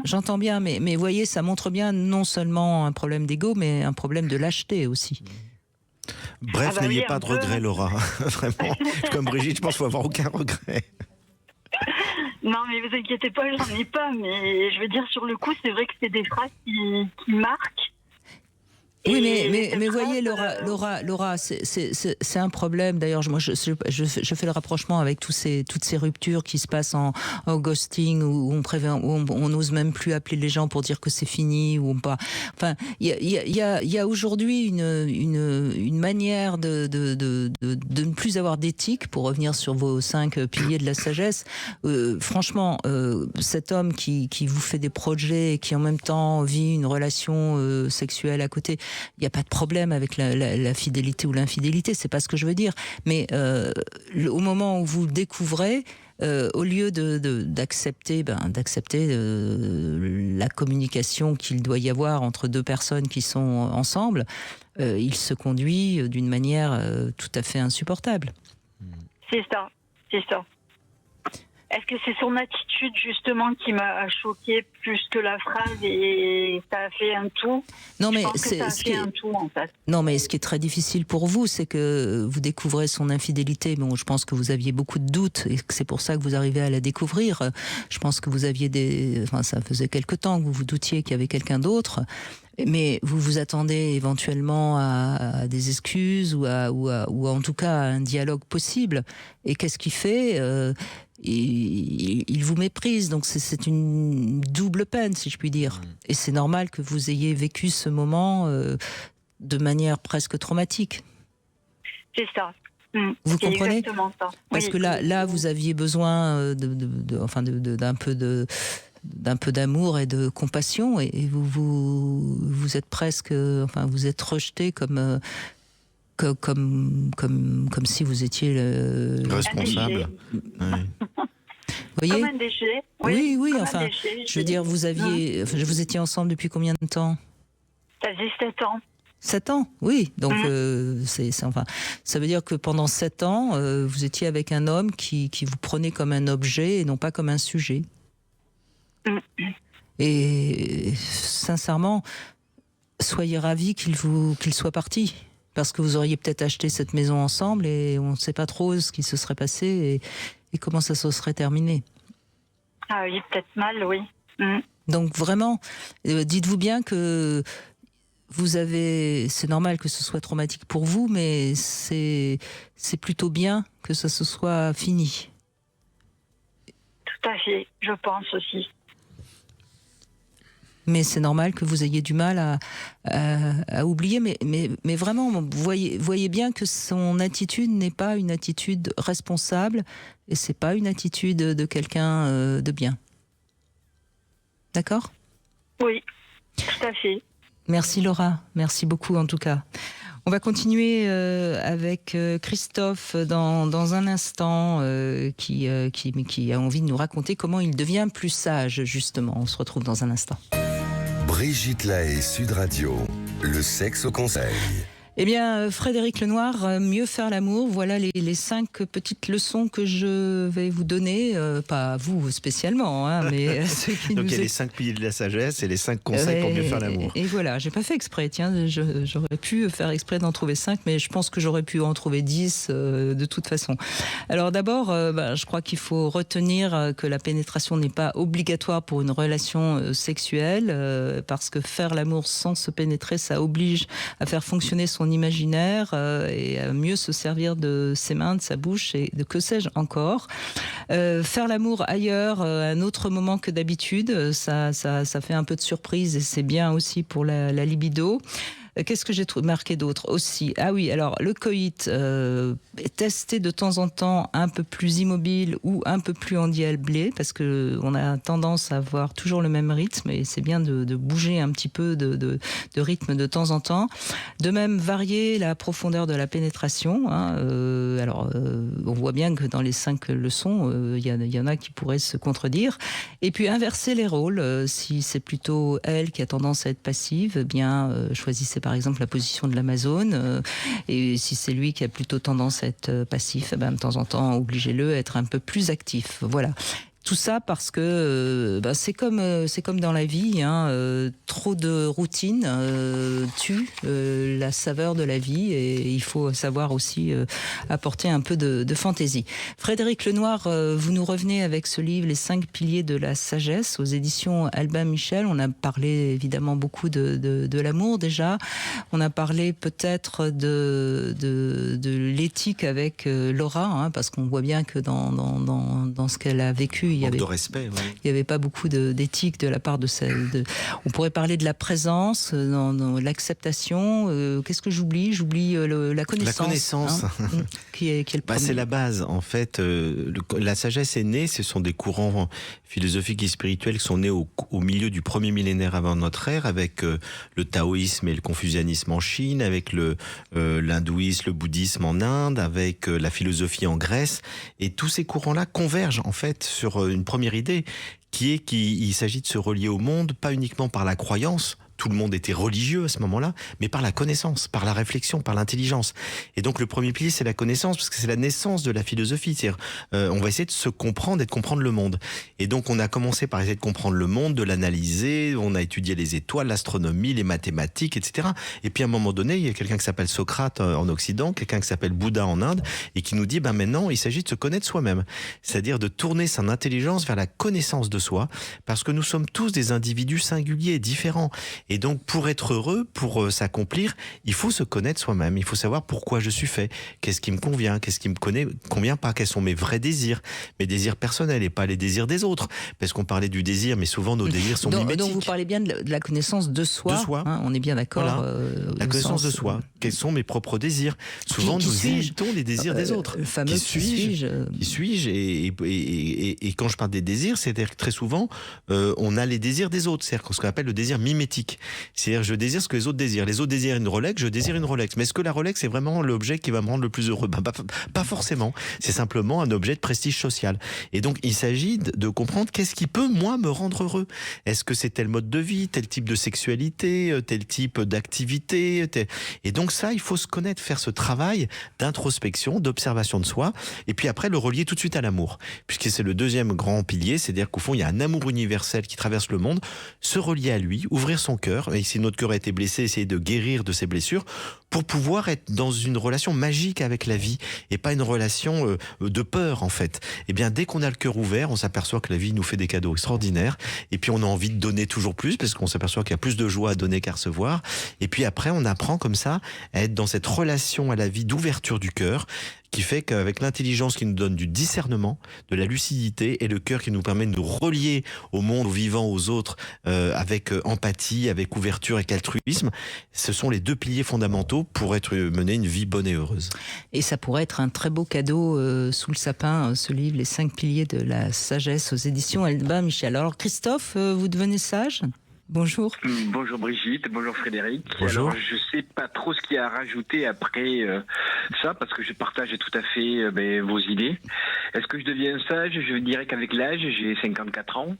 B: J'entends bien, mais voyez, ça montre bien non seulement un problème d'ego, mais un problème de lâcheté aussi.
G: Bref, n'ayez pas de regrets, Laura. Vraiment, comme Brigitte, je pense qu'il faut avoir aucun regret.
D: Non, mais vous inquiétez pas, j'en ai pas. Mais je veux dire, sur le coup, c'est vrai que c'est des phrases qui marquent.
B: Oui, mais voyez, Laura, c'est un problème. D'ailleurs, moi, je fais le rapprochement avec toutes ces ruptures qui se passent en ghosting, où on n'ose même plus appeler les gens pour dire que c'est fini ou pas. Enfin, il y a aujourd'hui une manière de ne plus avoir d'éthique, pour revenir sur vos 5 piliers de la sagesse. Franchement, cet homme qui vous fait des projets et qui en même temps vit une relation sexuelle à côté, il n'y a pas de problème avec la fidélité ou l'infidélité, c'est pas ce que je veux dire. Mais au moment où vous le découvrez, au lieu d'accepter la communication qu'il doit y avoir entre deux personnes qui sont ensemble, il se conduit d'une manière tout à fait insupportable.
D: C'est ça. Est-ce que c'est son attitude justement qui m'a choquée plus que la phrase, et ça a fait un tout?
B: Non, mais
D: un tout, en fait.
B: Non, mais ce qui est très difficile pour vous, c'est que vous découvrez son infidélité. Bon, je pense que vous aviez beaucoup de doutes et que c'est pour ça que vous arrivez à la découvrir. Je pense que vous aviez ça faisait quelque temps que vous vous doutiez qu'il y avait quelqu'un d'autre. Mais vous vous attendez éventuellement à des excuses ou en tout cas à un dialogue possible. Et qu'est-ce qu'il fait? Il vous méprise, donc c'est une double peine, si je puis dire. Et c'est normal que vous ayez vécu ce moment de manière presque traumatique.
D: C'est ça.
B: Vous comprenez?
D: Exactement ça.
B: Parce que là, vous aviez besoin d'un peu d'amour et de compassion, et vous êtes presque, vous êtes rejeté comme si vous étiez le
G: responsable.
B: Vous voyez?
D: Comme un déchet.
B: Oui,
D: un déchet,
B: je veux dire, vous étiez ensemble depuis combien de temps?
D: Ça faisait 7 ans.
B: 7 ans, oui. Donc, ça veut dire que pendant 7 ans, vous étiez avec un homme qui vous prenait comme un objet et non pas comme un sujet. Et sincèrement, soyez ravis qu'il soit parti. Parce que vous auriez peut-être acheté cette maison ensemble et on ne sait pas trop ce qui se serait passé et comment ça se serait terminé.
D: Ah oui, peut-être mal, oui.
B: Donc vraiment, dites-vous bien que c'est normal que ce soit traumatique pour vous, mais c'est plutôt bien que ça se soit fini.
D: Tout à fait, je pense aussi.
B: Mais c'est normal que vous ayez du mal à oublier, mais vraiment, vous voyez bien que son attitude n'est pas une attitude responsable et c'est pas une attitude de quelqu'un de bien. D'accord ?
D: Oui, tout à fait.
B: Merci Laura, merci beaucoup en tout cas. On va continuer avec Christophe dans un instant qui a envie de nous raconter comment il devient plus sage justement. On se retrouve dans un instant.
A: Brigitte Lahaie, Sud Radio, le sexe au conseil.
B: Eh bien, Frédéric Lenoir, mieux faire l'amour, voilà les 5 petites leçons que je vais vous donner, pas à vous spécialement, hein, mais à ceux qui
G: Donc
B: nous
G: il y a les 5 piliers de la sagesse et les 5 conseils pour mieux faire l'amour.
B: Et voilà, j'ai pas fait exprès, tiens, j'aurais pu faire exprès d'en trouver 5, mais je pense que j'aurais pu en trouver 10 de toute façon. Alors d'abord, je crois qu'il faut retenir que la pénétration n'est pas obligatoire pour une relation sexuelle, parce que faire l'amour sans se pénétrer, ça oblige à faire fonctionner son imaginaire et à mieux se servir de ses mains, de sa bouche et de que sais-je encore. Faire l'amour ailleurs, à un autre moment que d'habitude, ça fait un peu de surprise et c'est bien aussi pour la libido. Qu'est-ce que j'ai marqué d'autre aussi? Ah oui, alors le coït, tester de temps en temps un peu plus immobile ou un peu plus endiablé, parce qu'on a tendance à avoir toujours le même rythme et c'est bien de bouger un petit peu de rythme de temps en temps. De même, varier la profondeur de la pénétration. Hein, on voit bien que dans les 5 leçons, il y en a qui pourraient se contredire. Et puis inverser les rôles. Si c'est plutôt elle qui a tendance à être passive, eh bien choisissez par exemple la position de l'Amazone, et si c'est lui qui a plutôt tendance à être passif, de temps en temps obligez-le à être un peu plus actif. Voilà. Tout ça parce que c'est comme dans la vie, hein, trop de routine tue la saveur de la vie et il faut savoir aussi apporter un peu de fantaisie. Frédéric Lenoir, vous nous revenez avec ce livre Les 5 piliers de la sagesse aux éditions Albin Michel. On a parlé évidemment beaucoup de l'amour déjà. On a parlé peut-être de l'éthique avec Laura, hein, parce qu'on voit bien que dans ce qu'elle a vécu, il y avait pas beaucoup d'éthique de la part de celle. On pourrait parler de la présence, dans l'acceptation. Qu'est-ce que j'oublie? J'oublie la connaissance.
G: La connaissance,
B: hein, qui est le premier.
G: C'est la base. En fait, la sagesse est née. Ce sont des courants philosophiques et spirituels qui sont nés au milieu du premier millénaire avant notre ère, avec le taoïsme et le confucianisme en Chine, avec l'hindouisme, le bouddhisme en Inde, avec la philosophie en Grèce. Et tous ces courants-là convergent en fait sur une première idée qui est qu'il s'agit de se relier au monde, pas uniquement par la croyance. Tout le monde était religieux à ce moment-là, mais par la connaissance, par la réflexion, par l'intelligence. Et donc le premier pilier, c'est la connaissance, parce que c'est la naissance de la philosophie. C'est-à-dire, on va essayer de se comprendre et de comprendre le monde. Et donc on a commencé par essayer de comprendre le monde, de l'analyser. On a étudié les étoiles, l'astronomie, les mathématiques, etc. Et puis à un moment donné, il y a quelqu'un qui s'appelle Socrate en Occident, quelqu'un qui s'appelle Bouddha en Inde, et qui nous dit, maintenant, il s'agit de se connaître soi-même. C'est-à-dire de tourner son intelligence vers la connaissance de soi, parce que nous sommes tous des individus singuliers, différents. Et donc, pour être heureux, pour s'accomplir, il faut se connaître soi-même. Il faut savoir pourquoi je suis fait, qu'est-ce qui me convient, qu'est-ce qui me convient pas, quels sont mes vrais désirs, mes désirs personnels et pas les désirs des autres. Parce qu'on parlait du désir, mais souvent nos désirs sont mimétiques.
B: Donc vous parlez bien de la connaissance de soi.
G: De soi.
B: Hein, on est bien d'accord.
G: Voilà. La connaissance de soi. Quels sont mes propres désirs? Souvent, nous imitons les désirs des autres.
B: Le fameux qui suis-je
G: et quand je parle des désirs, c'est-à-dire que très souvent, on a les désirs des autres. C'est-à-dire ce qu'on appelle le désir mimétique. C'est-à-dire, je désire ce que les autres désirent. Les autres désirent une Rolex, je désire une Rolex. Mais est-ce que la Rolex est vraiment l'objet qui va me rendre le plus heureux? Pas forcément. C'est simplement un objet de prestige social. Et donc, il s'agit de comprendre qu'est-ce qui peut, moi, me rendre heureux. Est-ce que c'est tel mode de vie, tel type de sexualité, tel type d'activité? Et donc ça, il faut se connaître, faire ce travail d'introspection, d'observation de soi. Et puis après, le relier tout de suite à l'amour. Puisque c'est le deuxième grand pilier. C'est-à-dire qu'au fond, il y a un amour universel qui traverse le monde. Se relier à lui, ouvrir son cœur. Et si notre cœur a été blessé, essayer de guérir de ses blessures pour pouvoir être dans une relation magique avec la vie et pas une relation de peur en fait. Et bien dès qu'on a le cœur ouvert, on s'aperçoit que la vie nous fait des cadeaux extraordinaires et puis on a envie de donner toujours plus parce qu'on s'aperçoit qu'il y a plus de joie à donner qu'à recevoir. Et puis après on apprend comme ça à être dans cette relation à la vie d'ouverture du cœur qui fait qu'avec l'intelligence qui nous donne du discernement, de la lucidité et le cœur qui nous permet de nous relier au monde, aux vivants, aux autres, avec empathie, avec ouverture et altruisme, ce sont les 2 piliers fondamentaux pour mener une vie bonne et heureuse.
B: Et ça pourrait être un très beau cadeau sous le sapin, ce livre, Les 5 piliers de la sagesse aux éditions Albin Michel. Alors Christophe, vous devenez sage ? Bonjour.
H: Bonjour Brigitte, bonjour Frédéric.
C: Bonjour.
H: Alors je sais pas trop ce qu'il y a à rajouter après ça, parce que je partage tout à fait vos idées. Est-ce que je deviens sage? Je dirais qu'avec l'âge, j'ai 54 ans,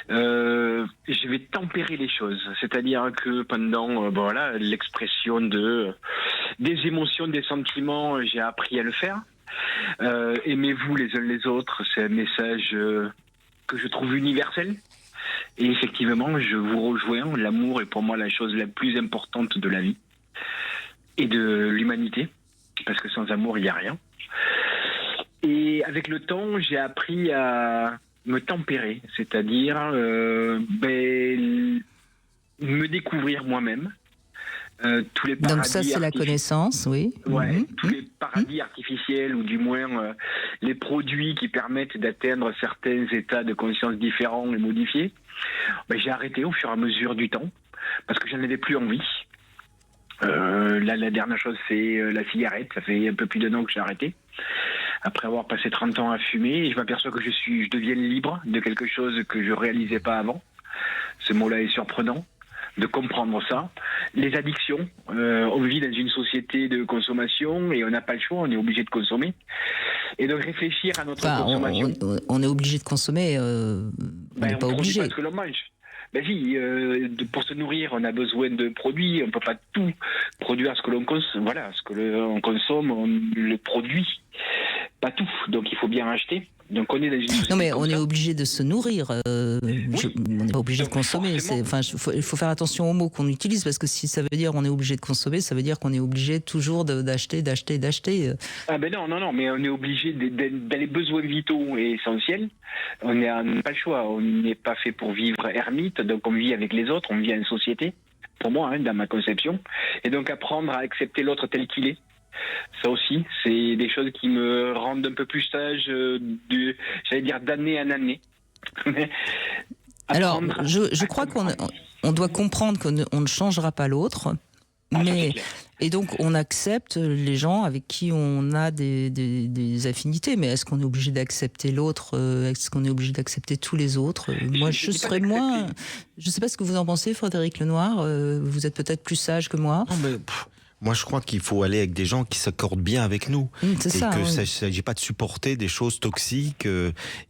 H: je vais tempérer les choses. C'est-à-dire que pendant l'expression des émotions, des sentiments, j'ai appris à le faire. Aimez-vous les uns les autres, c'est un message que je trouve universel. Et effectivement, je vous rejoins, l'amour est pour moi la chose la plus importante de la vie et de l'humanité, parce que sans amour, il n'y a rien. Et avec le temps, j'ai appris à me tempérer, c'est-à-dire me découvrir moi-même. Tous les paradis
B: Donc ça, c'est la connaissance, oui.
H: Ouais, tous les paradis artificiels, ou du moins les produits qui permettent d'atteindre certains états de conscience différents et modifiés, j'ai arrêté au fur et à mesure du temps, parce que j'en avais plus envie. Là, la dernière chose, c'est la cigarette. Ça fait un peu plus d'1 an que j'ai arrêté. Après avoir passé 30 ans à fumer, et je m'aperçois que je deviens libre de quelque chose que je réalisais pas avant. Ce mot-là est surprenant, de comprendre ça. Les addictions, on vit dans une société de consommation et on n'a pas le choix, on est obligé de consommer. Et donc réfléchir à notre consommation.
B: On est obligé de consommer, on n'est pas obligé.
H: Parce que l'on mange. Si, pour se nourrir, on a besoin de produits, on ne peut pas tout produire ce que l'on consomme. Voilà, ce que l'on consomme, on le produit. Pas tout, donc il faut bien acheter. Donc on est dans une société.
B: Non, mais on est obligé de se nourrir. On n'est pas obligé de consommer. Il faut faire attention aux mots qu'on utilise, parce que si ça veut dire on est obligé de consommer, ça veut dire qu'on est obligé toujours d'acheter.
H: Ah ben non, mais on est obligé dans les besoins vitaux et essentiels. On n'a pas le choix. On n'est pas fait pour vivre ermite, donc on vit avec les autres, on vit en société. Pour moi, dans ma conception, et donc apprendre à accepter l'autre tel qu'il est. Ça aussi, c'est des choses qui me rendent un peu plus sage, d'année en année.
B: Alors, je crois qu'on doit comprendre qu'on ne changera pas l'autre, et donc on accepte les gens avec qui on a des affinités. Mais est-ce qu'on est obligé d'accepter l'autre? Est-ce qu'on est obligé d'accepter tous les autres? Moi, je serais moins. Je ne sais pas ce que vous en pensez, Frédéric Lenoir. Vous êtes peut-être plus sage que moi.
G: Non, mais moi, je crois qu'il faut aller avec des gens qui s'accordent bien avec nous.
B: C'est ça.
G: Que ça ne s'agit pas de supporter des choses toxiques.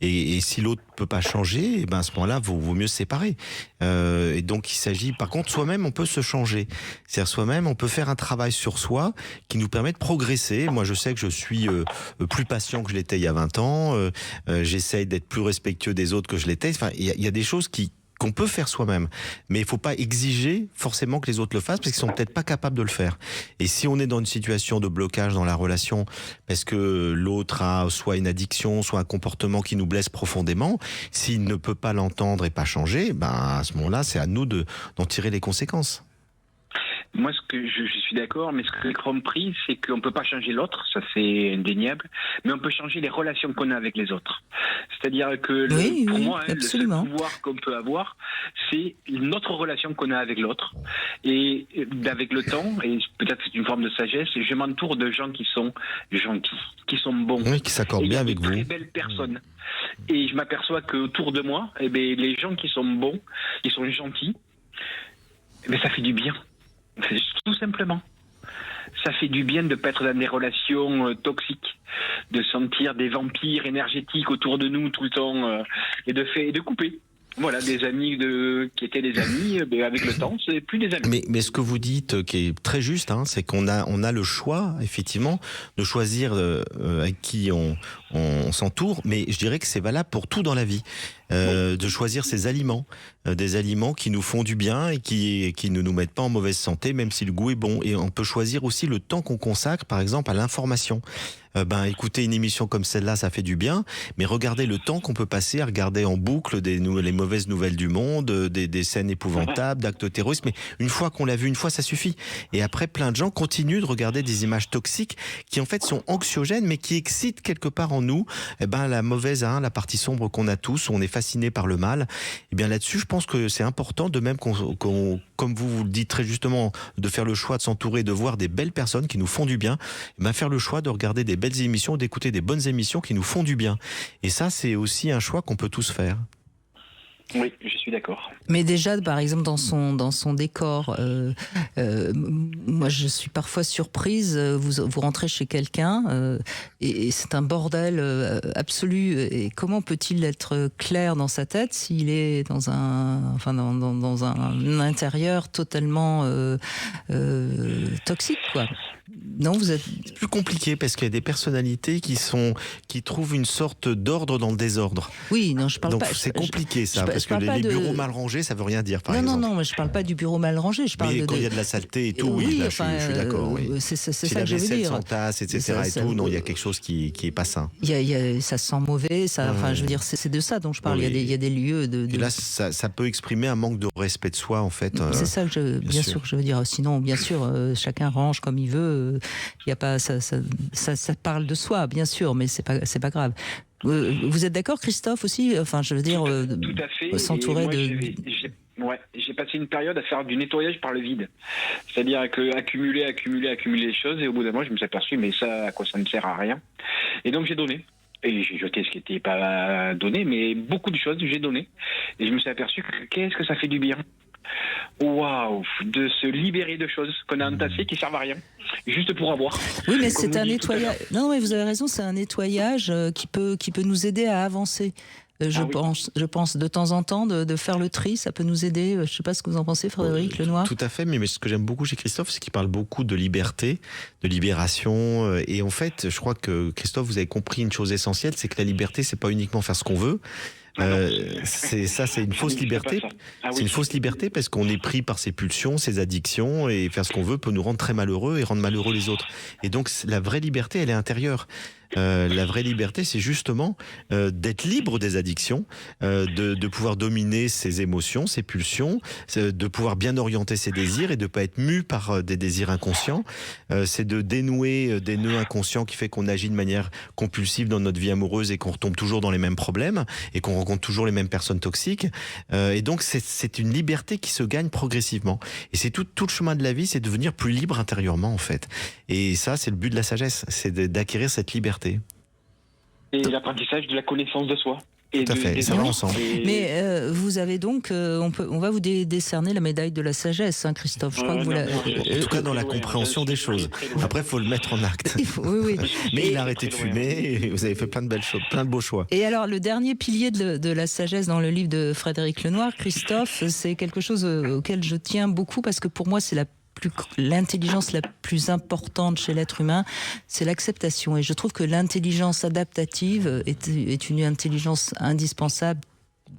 G: Et si l'autre ne peut pas changer, à ce moment-là, vaut mieux se séparer. Et donc, il s'agit... Par contre, soi-même, on peut se changer. C'est-à-dire, soi-même, on peut faire un travail sur soi qui nous permet de progresser. Moi, je sais que je suis plus patient que je l'étais il y a 20 ans. J'essaye d'être plus respectueux des autres que je l'étais. Enfin, il y a des choses qu'on peut faire soi-même, mais il faut pas exiger forcément que les autres le fassent, parce qu'ils sont peut-être pas capables de le faire. Et si on est dans une situation de blocage dans la relation, parce que l'autre a soit une addiction, soit un comportement qui nous blesse profondément, s'il ne peut pas l'entendre et pas changer, à ce moment-là, c'est à nous d'en tirer les conséquences.
H: Moi, je suis d'accord, mais ce que j'ai compris, c'est qu'on ne peut pas changer l'autre, ça c'est indéniable, mais on peut changer les relations qu'on a avec les autres. C'est-à-dire que pour moi, le seul pouvoir qu'on peut avoir, c'est notre relation qu'on a avec l'autre. Et avec le temps, et peut-être c'est une forme de sagesse, je m'entoure de gens qui sont gentils, qui sont bons.
G: Oui, qui s'accordent bien avec vous.
H: Très belles personnes. Et je m'aperçois qu'autour de moi, les gens qui sont bons, qui sont gentils, ça fait du bien. Tout simplement. Ça fait du bien de ne pas être dans des relations toxiques, de sentir des vampires énergétiques autour de nous tout le temps, et de couper. Voilà, des amis qui étaient des amis, avec le temps, c'est plus des amis.
G: Mais ce que vous dites, qui est très juste, c'est qu'on a le choix, effectivement, de choisir avec qui on s'entoure, mais je dirais que c'est valable pour tout dans la vie. De choisir ses aliments, des aliments qui nous font du bien et qui ne nous mettent pas en mauvaise santé, même si le goût est bon. Et on peut choisir aussi le temps qu'on consacre, par exemple, à l'information. Écouter une émission comme celle-là, ça fait du bien, mais regardez le temps qu'on peut passer à regarder en boucle les mauvaises nouvelles du monde, des scènes épouvantables, d'actes terroristes. Mais une fois qu'on l'a vu, une fois, ça suffit. Et après, plein de gens continuent de regarder des images toxiques qui, en fait, sont anxiogènes, mais qui excitent quelque part en nous la mauvaise, la partie sombre qu'on a tous, on est fasciné par le mal. Et bien là-dessus, je pense que c'est important, de même comme vous le dites très justement, de faire le choix de s'entourer, de voir des belles personnes qui nous font du bien, faire le choix de regarder des belles émissions, d'écouter des bonnes émissions qui nous font du bien. Et ça, c'est aussi un choix qu'on peut tous faire.
H: Oui, je suis d'accord.
B: Mais déjà, par exemple, dans son décor, moi, je suis parfois surprise. Vous rentrez chez quelqu'un et c'est un bordel absolu. Et comment peut-il être clair dans sa tête s'il est dans dans un intérieur totalement toxique, quoi? Non, vous êtes
G: C'est plus compliqué parce qu'il y a des personnalités qui trouvent une sorte d'ordre dans le désordre.
B: Oui, non, je parle
G: Donc
B: pas.
G: c'est compliqué ça, parce que
B: parle pas
G: les
B: de-
G: bureaux mal rangés, ça veut rien dire par
B: Non,
G: exemple.
B: non, mais je parle pas du bureau mal rangé. Je parle
G: Mais
B: de
G: quand il y a de la saleté et tout,
B: oui,
G: oui, là,
B: enfin,
G: je suis d'accord. Oui.
B: c'est
G: Si
B: ça
G: la
B: que je veux
G: vaisselle
B: dire.
G: s'entasse, etc. et
B: Ça-
G: tout, non, il y a quelque chose qui est pas sain.
B: Ça sent mauvais. Enfin, je veux dire, c'est de ça dont je parle.
G: Oui.
B: Il y a des lieux de.
G: Et là, ça peut exprimer un manque de respect de soi, en fait.
B: C'est ça que bien sûr que je veux dire. Sinon, bien sûr, chacun range comme il veut. Il y a pas ça parle de soi, bien sûr, mais c'est pas grave. Vous êtes d'accord, Christophe, aussi? Enfin, je veux dire,
H: Tout à fait.
B: s'entourer
H: Et moi,
B: de.
H: j'ai passé une période à faire du nettoyage par le vide. C'est-à-dire que accumuler les choses, et au bout d'un mois, je me suis aperçu, mais ça, à quoi ça ne sert à rien. Et donc, j'ai donné. Et j'ai jeté ce qui n'était pas donné, mais beaucoup de choses, j'ai donné. Et je me suis aperçu que qu'est-ce que ça fait du bien. Waouh, de se libérer de choses qu'on a entassées qui servent à rien, juste pour avoir.
B: Oui, mais
H: Comme
B: c'est
H: vous
B: un
H: dites tout à
B: nettoyage. Non, mais vous avez raison, c'est un nettoyage qui peut nous aider à avancer. Je pense de temps en temps de faire le tri, ça peut nous aider. Je ne sais pas ce que vous en pensez, Frédéric Lenoir.
G: Tout à fait, mais ce que j'aime beaucoup chez Christophe, c'est qu'il parle beaucoup de liberté, de libération. Et en fait, je crois que Christophe, vous avez compris une chose essentielle, c'est que la liberté, c'est pas uniquement faire ce qu'on veut. C'est une fausse liberté. C'est une fausse liberté parce qu'on est pris par ses pulsions, ses addictions, et faire ce qu'on veut peut nous rendre très malheureux et rendre malheureux les autres. Et donc la vraie liberté, elle est intérieure. La vraie liberté, c'est justement d'être libre des addictions, de pouvoir dominer ses émotions, ses pulsions, de pouvoir bien orienter ses désirs et de pas être mu par des désirs inconscients. C'est de dénouer des nœuds inconscients qui fait qu'on agit de manière compulsive dans notre vie amoureuse et qu'on retombe toujours dans les mêmes problèmes et qu'on rencontre toujours les mêmes personnes toxiques. Et donc c'est une liberté qui se gagne progressivement. Et c'est tout le chemin de la vie, c'est de devenir plus libre intérieurement en fait. Et ça, c'est le but de la sagesse, c'est d'acquérir cette liberté.
H: Et l'apprentissage de la connaissance de soi. Et
G: Tout à fait, ça va ensemble.
B: Mais vous avez donc, on va vous décerner la médaille de la sagesse, hein, Christophe. Je crois que vous
G: En tout cas, dans la compréhension des choses. Après, il faut le mettre en acte.
B: Oui.
G: Mais il a arrêté de fumer, et vous avez fait plein de belles choses, plein de beaux choix.
B: Et alors, le dernier pilier de la sagesse dans le livre de Frédéric Lenoir, Christophe, c'est quelque chose auquel je tiens beaucoup parce que pour moi, c'est l'intelligence la plus importante chez l'être humain, c'est l'acceptation. Et je trouve que l'intelligence adaptative est une intelligence indispensable.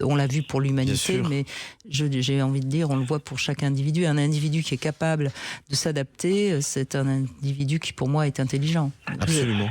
B: On l'a vu pour l'humanité, mais j'ai envie de dire, on le voit pour chaque individu. Un individu qui est capable de s'adapter, c'est un individu qui, pour moi, est intelligent.
G: Absolument.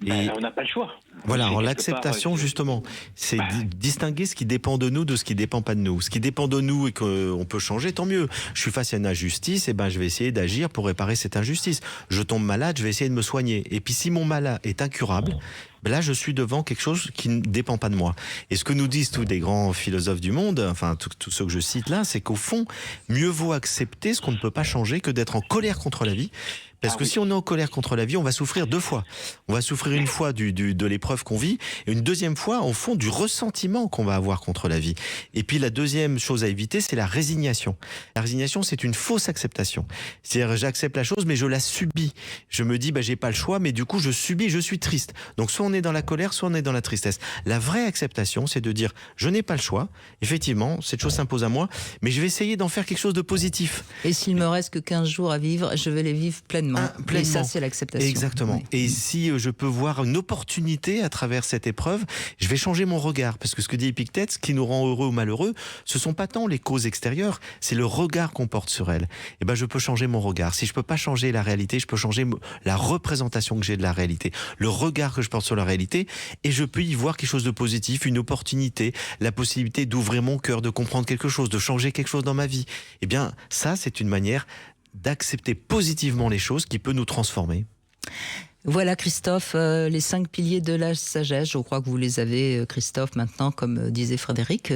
H: Et on n'a pas le choix.
G: Voilà, en l'acceptation, justement, c'est distinguer ce qui dépend de nous de ce qui dépend pas de nous. Ce qui dépend de nous et qu'on peut changer, tant mieux. Je suis face à une injustice, et ben je vais essayer d'agir pour réparer cette injustice. Je tombe malade, je vais essayer de me soigner. Et puis si mon mal est incurable, ben là je suis devant quelque chose qui ne dépend pas de moi. Et ce que nous disent tous des grands philosophes du monde, enfin tous ceux que je cite là, c'est qu'au fond, mieux vaut accepter ce qu'on ne peut pas changer que d'être en colère contre la vie. Parce que si on est en colère contre la vie, on va souffrir deux fois. On va souffrir une fois de l'épreuve qu'on vit, et une deuxième fois, au fond, du ressentiment qu'on va avoir contre la vie. Et puis la deuxième chose à éviter, c'est la résignation. La résignation, c'est une fausse acceptation. C'est-à-dire, j'accepte la chose, mais je la subis. Je me dis, j'ai pas le choix, mais du coup, je subis, je suis triste. Donc soit on est dans la colère, soit on est dans la tristesse. La vraie acceptation, c'est de dire, je n'ai pas le choix. Effectivement, cette chose s'impose à moi, mais je vais essayer d'en faire quelque chose de positif.
B: Et s'il me reste que 15 jours à vivre, je vais les vivre pleinement. Et ça, c'est l'acceptation.
G: Exactement. Oui. Et si je peux voir une opportunité à travers cette épreuve, je vais changer mon regard. Parce que ce que dit Épictète, ce qui nous rend heureux ou malheureux, ce sont pas tant les causes extérieures, c'est le regard qu'on porte sur elles. Et ben, je peux changer mon regard. Si je peux pas changer la réalité, je peux changer la représentation que j'ai de la réalité, le regard que je porte sur la réalité, et je peux y voir quelque chose de positif, une opportunité, la possibilité d'ouvrir mon cœur, de comprendre quelque chose, de changer quelque chose dans ma vie. Et bien, ça, c'est une manière d'accepter positivement les choses qui peut nous transformer.
B: Voilà, Christophe, les 5 piliers de la sagesse, je crois que vous les avez, Christophe, maintenant, comme disait Frédéric,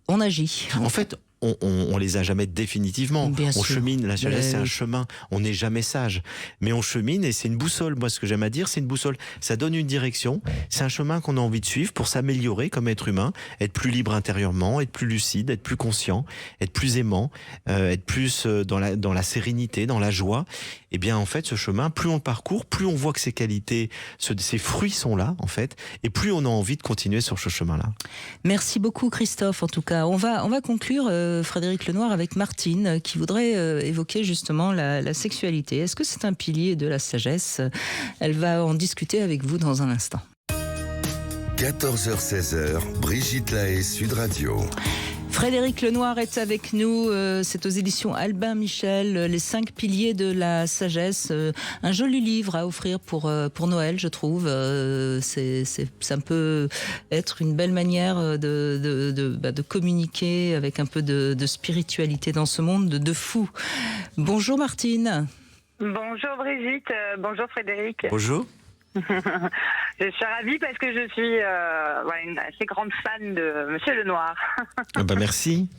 B: on agit.
G: En fait, on les a jamais définitivement.
B: Bien
G: On
B: sûr.
G: chemine, la sagesse, c'est un
B: Oui.
G: chemin. On n'est jamais sage. Mais on chemine et c'est une boussole. Moi, ce que j'aime à dire, c'est une boussole. Ça donne une direction. C'est un chemin qu'on a envie de suivre pour s'améliorer comme être humain, être plus libre intérieurement, être plus lucide, être plus conscient, être plus aimant, être plus dans la sérénité, dans la joie. Et bien, en fait, ce chemin, plus on le parcourt, plus on voit que ses qualités, ses fruits sont là, en fait, et plus on a envie de continuer sur ce chemin-là.
B: Merci beaucoup Christophe. En tout cas, on va conclure Frédéric Lenoir avec Martine qui voudrait évoquer justement la sexualité. Est-ce que c'est un pilier de la sagesse? Elle va en discuter avec vous dans un instant.
A: 14h-16h, Brigitte Lahaie, Sud Radio.
B: Frédéric Lenoir est avec nous, c'est aux éditions Albin Michel, les 5 piliers de la sagesse, un joli livre à offrir pour Noël, je trouve. Ça peut être une belle manière de communiquer avec un peu de spiritualité dans ce monde de fous. Bonjour Martine.
I: Bonjour Brigitte, bonjour Frédéric.
G: Bonjour.
I: Je suis ravie parce que je suis une assez grande fan de Monsieur Lenoir.
G: Merci.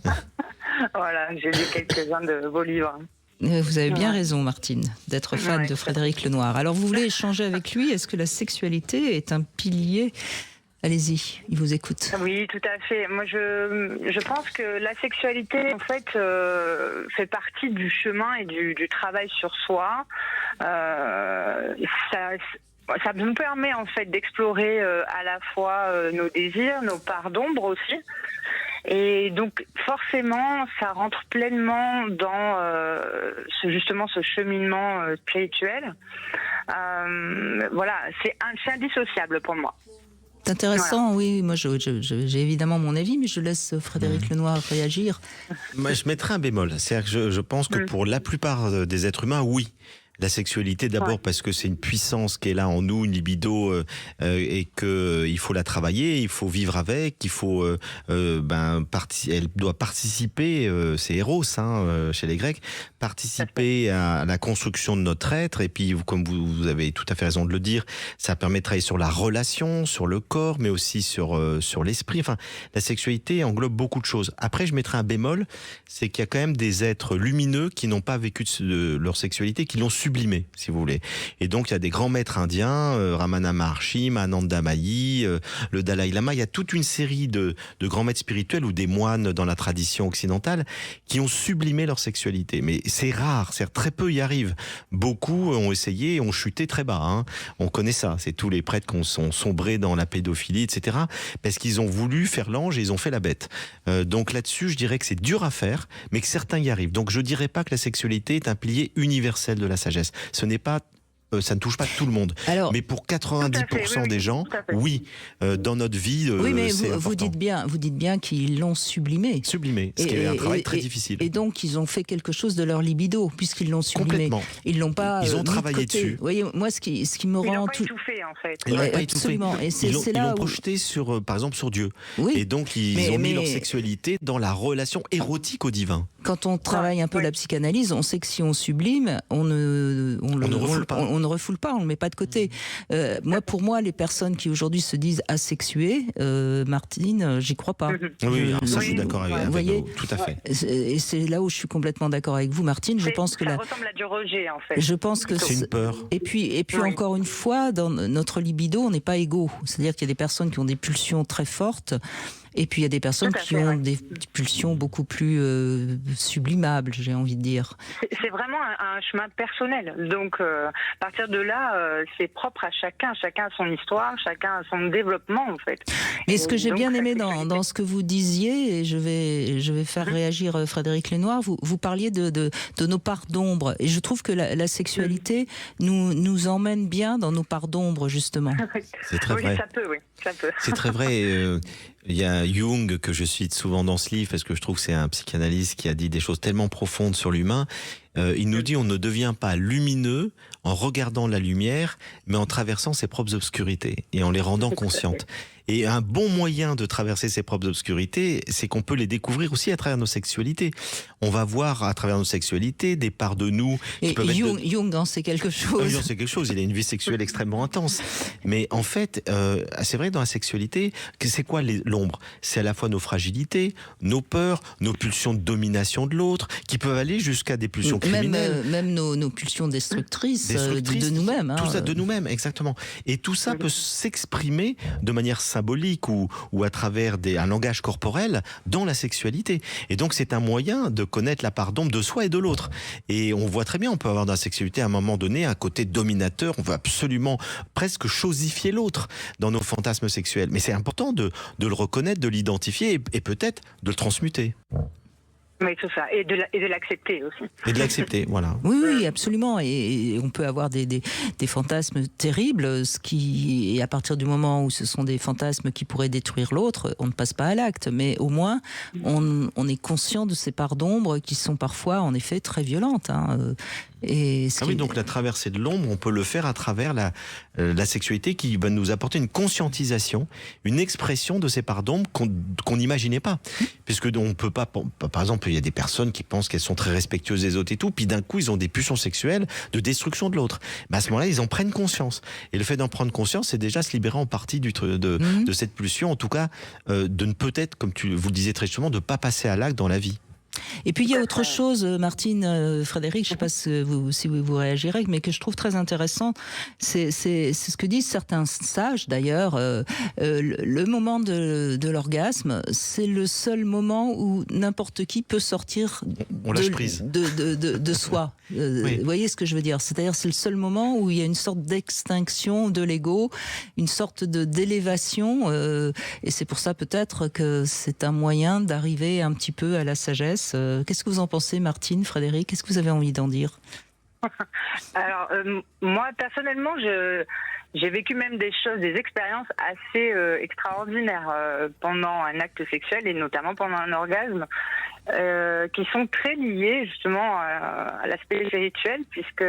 I: Voilà, j'ai lu quelques-uns de vos livres.
B: Vous avez bien raison Martine, d'être fan
I: Ouais.
B: de Frédéric Lenoir. Alors vous voulez échanger avec lui, est-ce que la sexualité est un pilier? Allez-y, il vous écoute.
I: Oui, tout à fait. Moi, je pense que la sexualité, en fait, fait partie du chemin et du travail sur soi. Ça nous permet, en fait, d'explorer à la fois nos désirs, nos parts d'ombre aussi. Et donc, forcément, ça rentre pleinement dans ce cheminement spirituel. Voilà, c'est indissociable pour moi.
B: C'est intéressant, oui. Moi, j'ai évidemment mon avis, mais je laisse Frédéric Lenoir réagir.
G: Moi, je mettrais un bémol. C'est-à-dire que je pense que pour la plupart des êtres humains, oui. La sexualité, d'abord parce que c'est une puissance qui est là en nous, une libido, et que il faut la travailler, il faut vivre avec, il faut, elle doit participer, c'est Eros chez les Grecs, participer à la construction de notre être. Et puis, comme vous avez tout à fait raison de le dire, ça permet de travailler sur la relation, sur le corps, mais aussi sur l'esprit. Enfin, la sexualité englobe beaucoup de choses. Après, je mettrais un bémol, c'est qu'il y a quand même des êtres lumineux qui n'ont pas vécu de leur sexualité, qui l'ont sublimé, si vous voulez. Et donc, il y a des grands maîtres indiens, Ramana Maharshi, Ananda Mayi, le Dalai Lama. Il y a toute une série de grands maîtres spirituels ou des moines dans la tradition occidentale qui ont sublimé leur sexualité. Mais c'est rare, très peu y arrivent. Beaucoup ont essayé et ont chuté très bas. On connaît ça. C'est tous les prêtres qui sont sombrés dans la pédophilie, etc. Parce qu'ils ont voulu faire l'ange et ils ont fait la bête. Donc là-dessus, je dirais que c'est dur à faire, mais que certains y arrivent. Donc je dirais pas que la sexualité est un pilier universel de la sagesse. Ce n'est pas, ça ne touche pas tout le monde. Alors, mais pour 90% des gens, oui, dans notre vie,
B: oui, mais
G: c'est
B: vous dites bien qu'ils l'ont sublimé.
G: Sublimé, ce qui est un travail très difficile.
B: Et donc, ils ont fait quelque chose de leur libido, puisqu'ils l'ont sublimé.
G: Complètement.
B: Ils l'ont pas.
G: Ils ont travaillé dessus.
B: Vous voyez, moi, ce qui me rend
I: Ils l'ont pas étouffé, en fait.
G: Ils l'ont pas
B: absolument.
G: étouffé.
B: Et
G: ils l'ont projeté sur, par exemple, sur Dieu. Oui. Et donc, ils ont mis leur sexualité dans la relation érotique au divin.
B: Quand on travaille un peu la psychanalyse, on sait que si on sublime, on ne refoule pas, on le met pas de côté. Pour moi, les personnes qui aujourd'hui se disent asexuées, Martine, j'y crois pas.
G: Oui, ça, je suis d'accord avec vous. Tout à fait.
B: Et c'est là où je suis complètement d'accord avec vous, Martine. Je pense que
I: ça ressemble à du rejet, en fait.
B: Je pense que
G: c'est une peur.
B: Et puis encore une fois, dans notre libido, on n'est pas égaux. C'est-à-dire qu'il y a des personnes qui ont des pulsions très fortes. Et puis il y a des personnes qui ont des pulsions beaucoup plus sublimables, j'ai envie de dire.
I: C'est vraiment un chemin personnel. Donc à partir de là, c'est propre à chacun. Chacun a son histoire, chacun a son développement en fait.
B: Mais ce que j'ai bien aimé dans ce que vous disiez, et je vais faire réagir Frédéric Lenoir, vous parliez de nos parts d'ombre. Et je trouve que la sexualité nous emmène bien dans nos parts d'ombre, justement.
G: C'est très vrai.
I: Ça peut.
G: C'est très vrai. Il y a Jung que je cite souvent dans ce livre parce que je trouve que c'est un psychanalyste qui a dit des choses tellement profondes sur l'humain. Il nous dit on ne devient pas lumineux en regardant la lumière, mais en traversant ses propres obscurités et en les rendant conscientes. Et un bon moyen de traverser ses propres obscurités, c'est qu'on peut les découvrir aussi à travers nos sexualités. On va voir à travers nos sexualités des parts de nous qui peuvent être...
B: Jung en sait quelque chose.
G: Jung, c'est quelque chose. Il a une vie sexuelle extrêmement intense. Mais en fait, c'est vrai dans la sexualité, c'est quoi l'ombre? C'est à la fois nos fragilités, nos peurs, nos pulsions de domination de l'autre, qui peuvent aller jusqu'à des pulsions criminelles.
B: Même nos pulsions destructrices de nous-mêmes.
G: Tout ça de nous-mêmes, exactement. Et tout ça peut s'exprimer de manière symbolique ou à travers un langage corporel dans la sexualité. Et donc c'est un moyen de connaître la part d'ombre de soi et de l'autre. Et on voit très bien, on peut avoir dans la sexualité à un moment donné un côté dominateur, on veut absolument presque chosifier l'autre dans nos fantasmes sexuels. Mais c'est important de le reconnaître, de l'identifier et peut-être de le transmuter.
I: Oui, c'est ça. Et de l'accepter aussi.
G: Et de l'accepter, voilà.
B: Oui, absolument. Et on peut avoir des fantasmes terribles, et à partir du moment où ce sont des fantasmes qui pourraient détruire l'autre, on ne passe pas à l'acte. Mais au moins, on est conscient de ces parts d'ombre qui sont parfois, en effet, très violentes. Donc
G: la traversée de l'ombre, on peut le faire à travers la sexualité qui va nous apporter une conscientisation, une expression de ces parts d'ombre qu'on n'imaginait pas. Puisque on peut pas, par exemple, il y a des personnes qui pensent qu'elles sont très respectueuses des autres et tout, puis d'un coup ils ont des pulsions sexuelles de destruction de l'autre. À ce moment-là, ils en prennent conscience. Et le fait d'en prendre conscience, c'est déjà se libérer en partie de cette pulsion, en tout cas de ne peut-être, comme vous le disiez très justement, de ne pas passer à l'acte dans la vie.
B: Et puis il y a autre chose, Martine, Frédéric, je ne sais pas si vous réagirez, mais que je trouve très intéressant, c'est ce que disent certains sages d'ailleurs, le moment de l'orgasme, c'est le seul moment où n'importe qui peut sortir de soi.
G: Oui.
B: Vous voyez ce que je veux dire? C'est-à-dire c'est le seul moment où il y a une sorte d'extinction de l'ego, une sorte d'élévation, et c'est pour ça peut-être que c'est un moyen d'arriver un petit peu à la sagesse. Qu'est-ce que vous en pensez, Martine, Frédéric? Qu'est-ce que vous avez envie d'en dire?
I: Alors, moi, personnellement, j'ai vécu même des expériences assez extraordinaires pendant un acte sexuel et notamment pendant un orgasme, qui sont très liées justement à l'aspect spirituel, puisque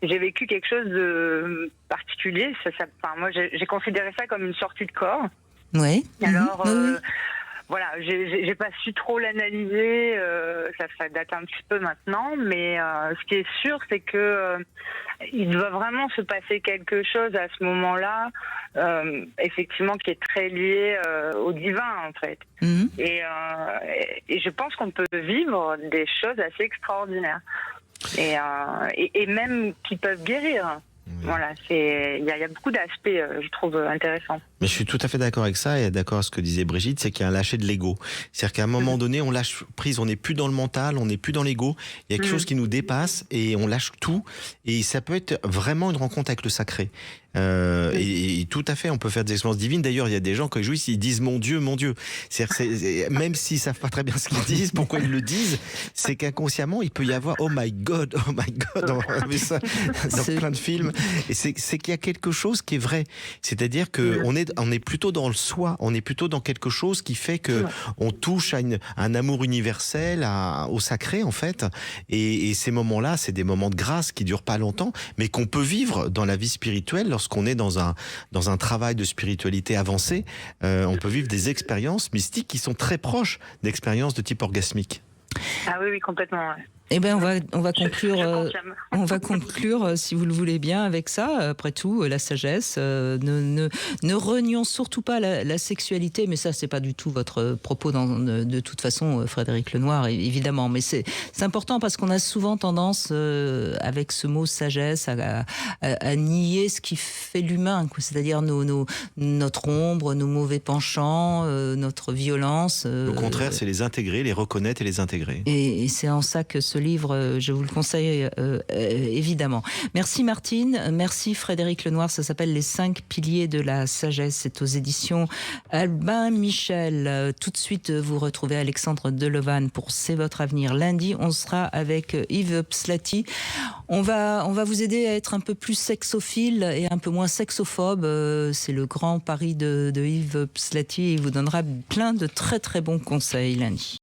I: j'ai vécu quelque chose de particulier. Moi, j'ai considéré ça comme une sortie de corps.
B: Oui.
I: Alors...
B: oui.
I: Voilà, j'ai pas su trop l'analyser, ça date un petit peu maintenant, mais ce qui est sûr, c'est que il doit vraiment se passer quelque chose à ce moment-là, effectivement, qui est très lié au divin, en fait. Et je pense qu'on peut vivre des choses assez extraordinaires, et même qui peuvent guérir. Voilà, il y a beaucoup d'aspects, je trouve, intéressants.
G: Mais je suis tout à fait d'accord avec ça et d'accord avec ce que disait Brigitte, c'est qu'il y a un lâcher de l'ego. C'est-à-dire qu'à un moment donné, on lâche prise, on n'est plus dans le mental, on n'est plus dans l'ego. Il y a quelque chose qui nous dépasse et on lâche tout. Et ça peut être vraiment une rencontre avec le sacré. Et tout à fait, on peut faire des expériences divines. D'ailleurs, il y a des gens quand ils jouissent, ils disent mon Dieu, mon Dieu. C'est même s'ils savent pas très bien ce qu'ils disent, pourquoi ils le disent, c'est qu'inconsciemment il peut y avoir oh my God. On a vu ça dans plein de films. Et c'est qu'il y a quelque chose qui est vrai. C'est-à-dire que on est plutôt dans le soi, on est plutôt dans quelque chose qui fait que on touche à un amour universel, au sacré en fait. Et ces moments-là, c'est des moments de grâce qui durent pas longtemps, mais qu'on peut vivre dans la vie spirituelle lorsqu'on est dans un travail de spiritualité avancé. On peut vivre des expériences mystiques qui sont très proches d'expériences de type orgasmique.
I: Ah oui, complètement. Ouais.
B: Eh bien, on va conclure, si vous le voulez bien, avec ça. Après tout, la sagesse. Ne renions surtout pas la sexualité, mais ça, c'est pas du tout votre propos de toute façon, Frédéric Lenoir, évidemment. Mais c'est important parce qu'on a souvent tendance, avec ce mot sagesse, à nier ce qui fait l'humain, c'est-à-dire notre ombre, nos mauvais penchants, notre violence.
G: Au contraire, c'est les intégrer, les reconnaître et les intégrer.
B: Et c'est en ça que ce livre, je vous le conseille évidemment. Merci Martine, merci Frédéric Lenoir, ça s'appelle Les 5 piliers de la sagesse, c'est aux éditions Albin Michel. Tout de suite, vous retrouvez Alexandre Delevanne pour C'est votre avenir. Lundi, on sera avec Yves Pslati. On va vous aider à être un peu plus sexophile et un peu moins sexophobe. C'est le grand pari de Yves Pslati. Il vous donnera plein de très très bons conseils lundi.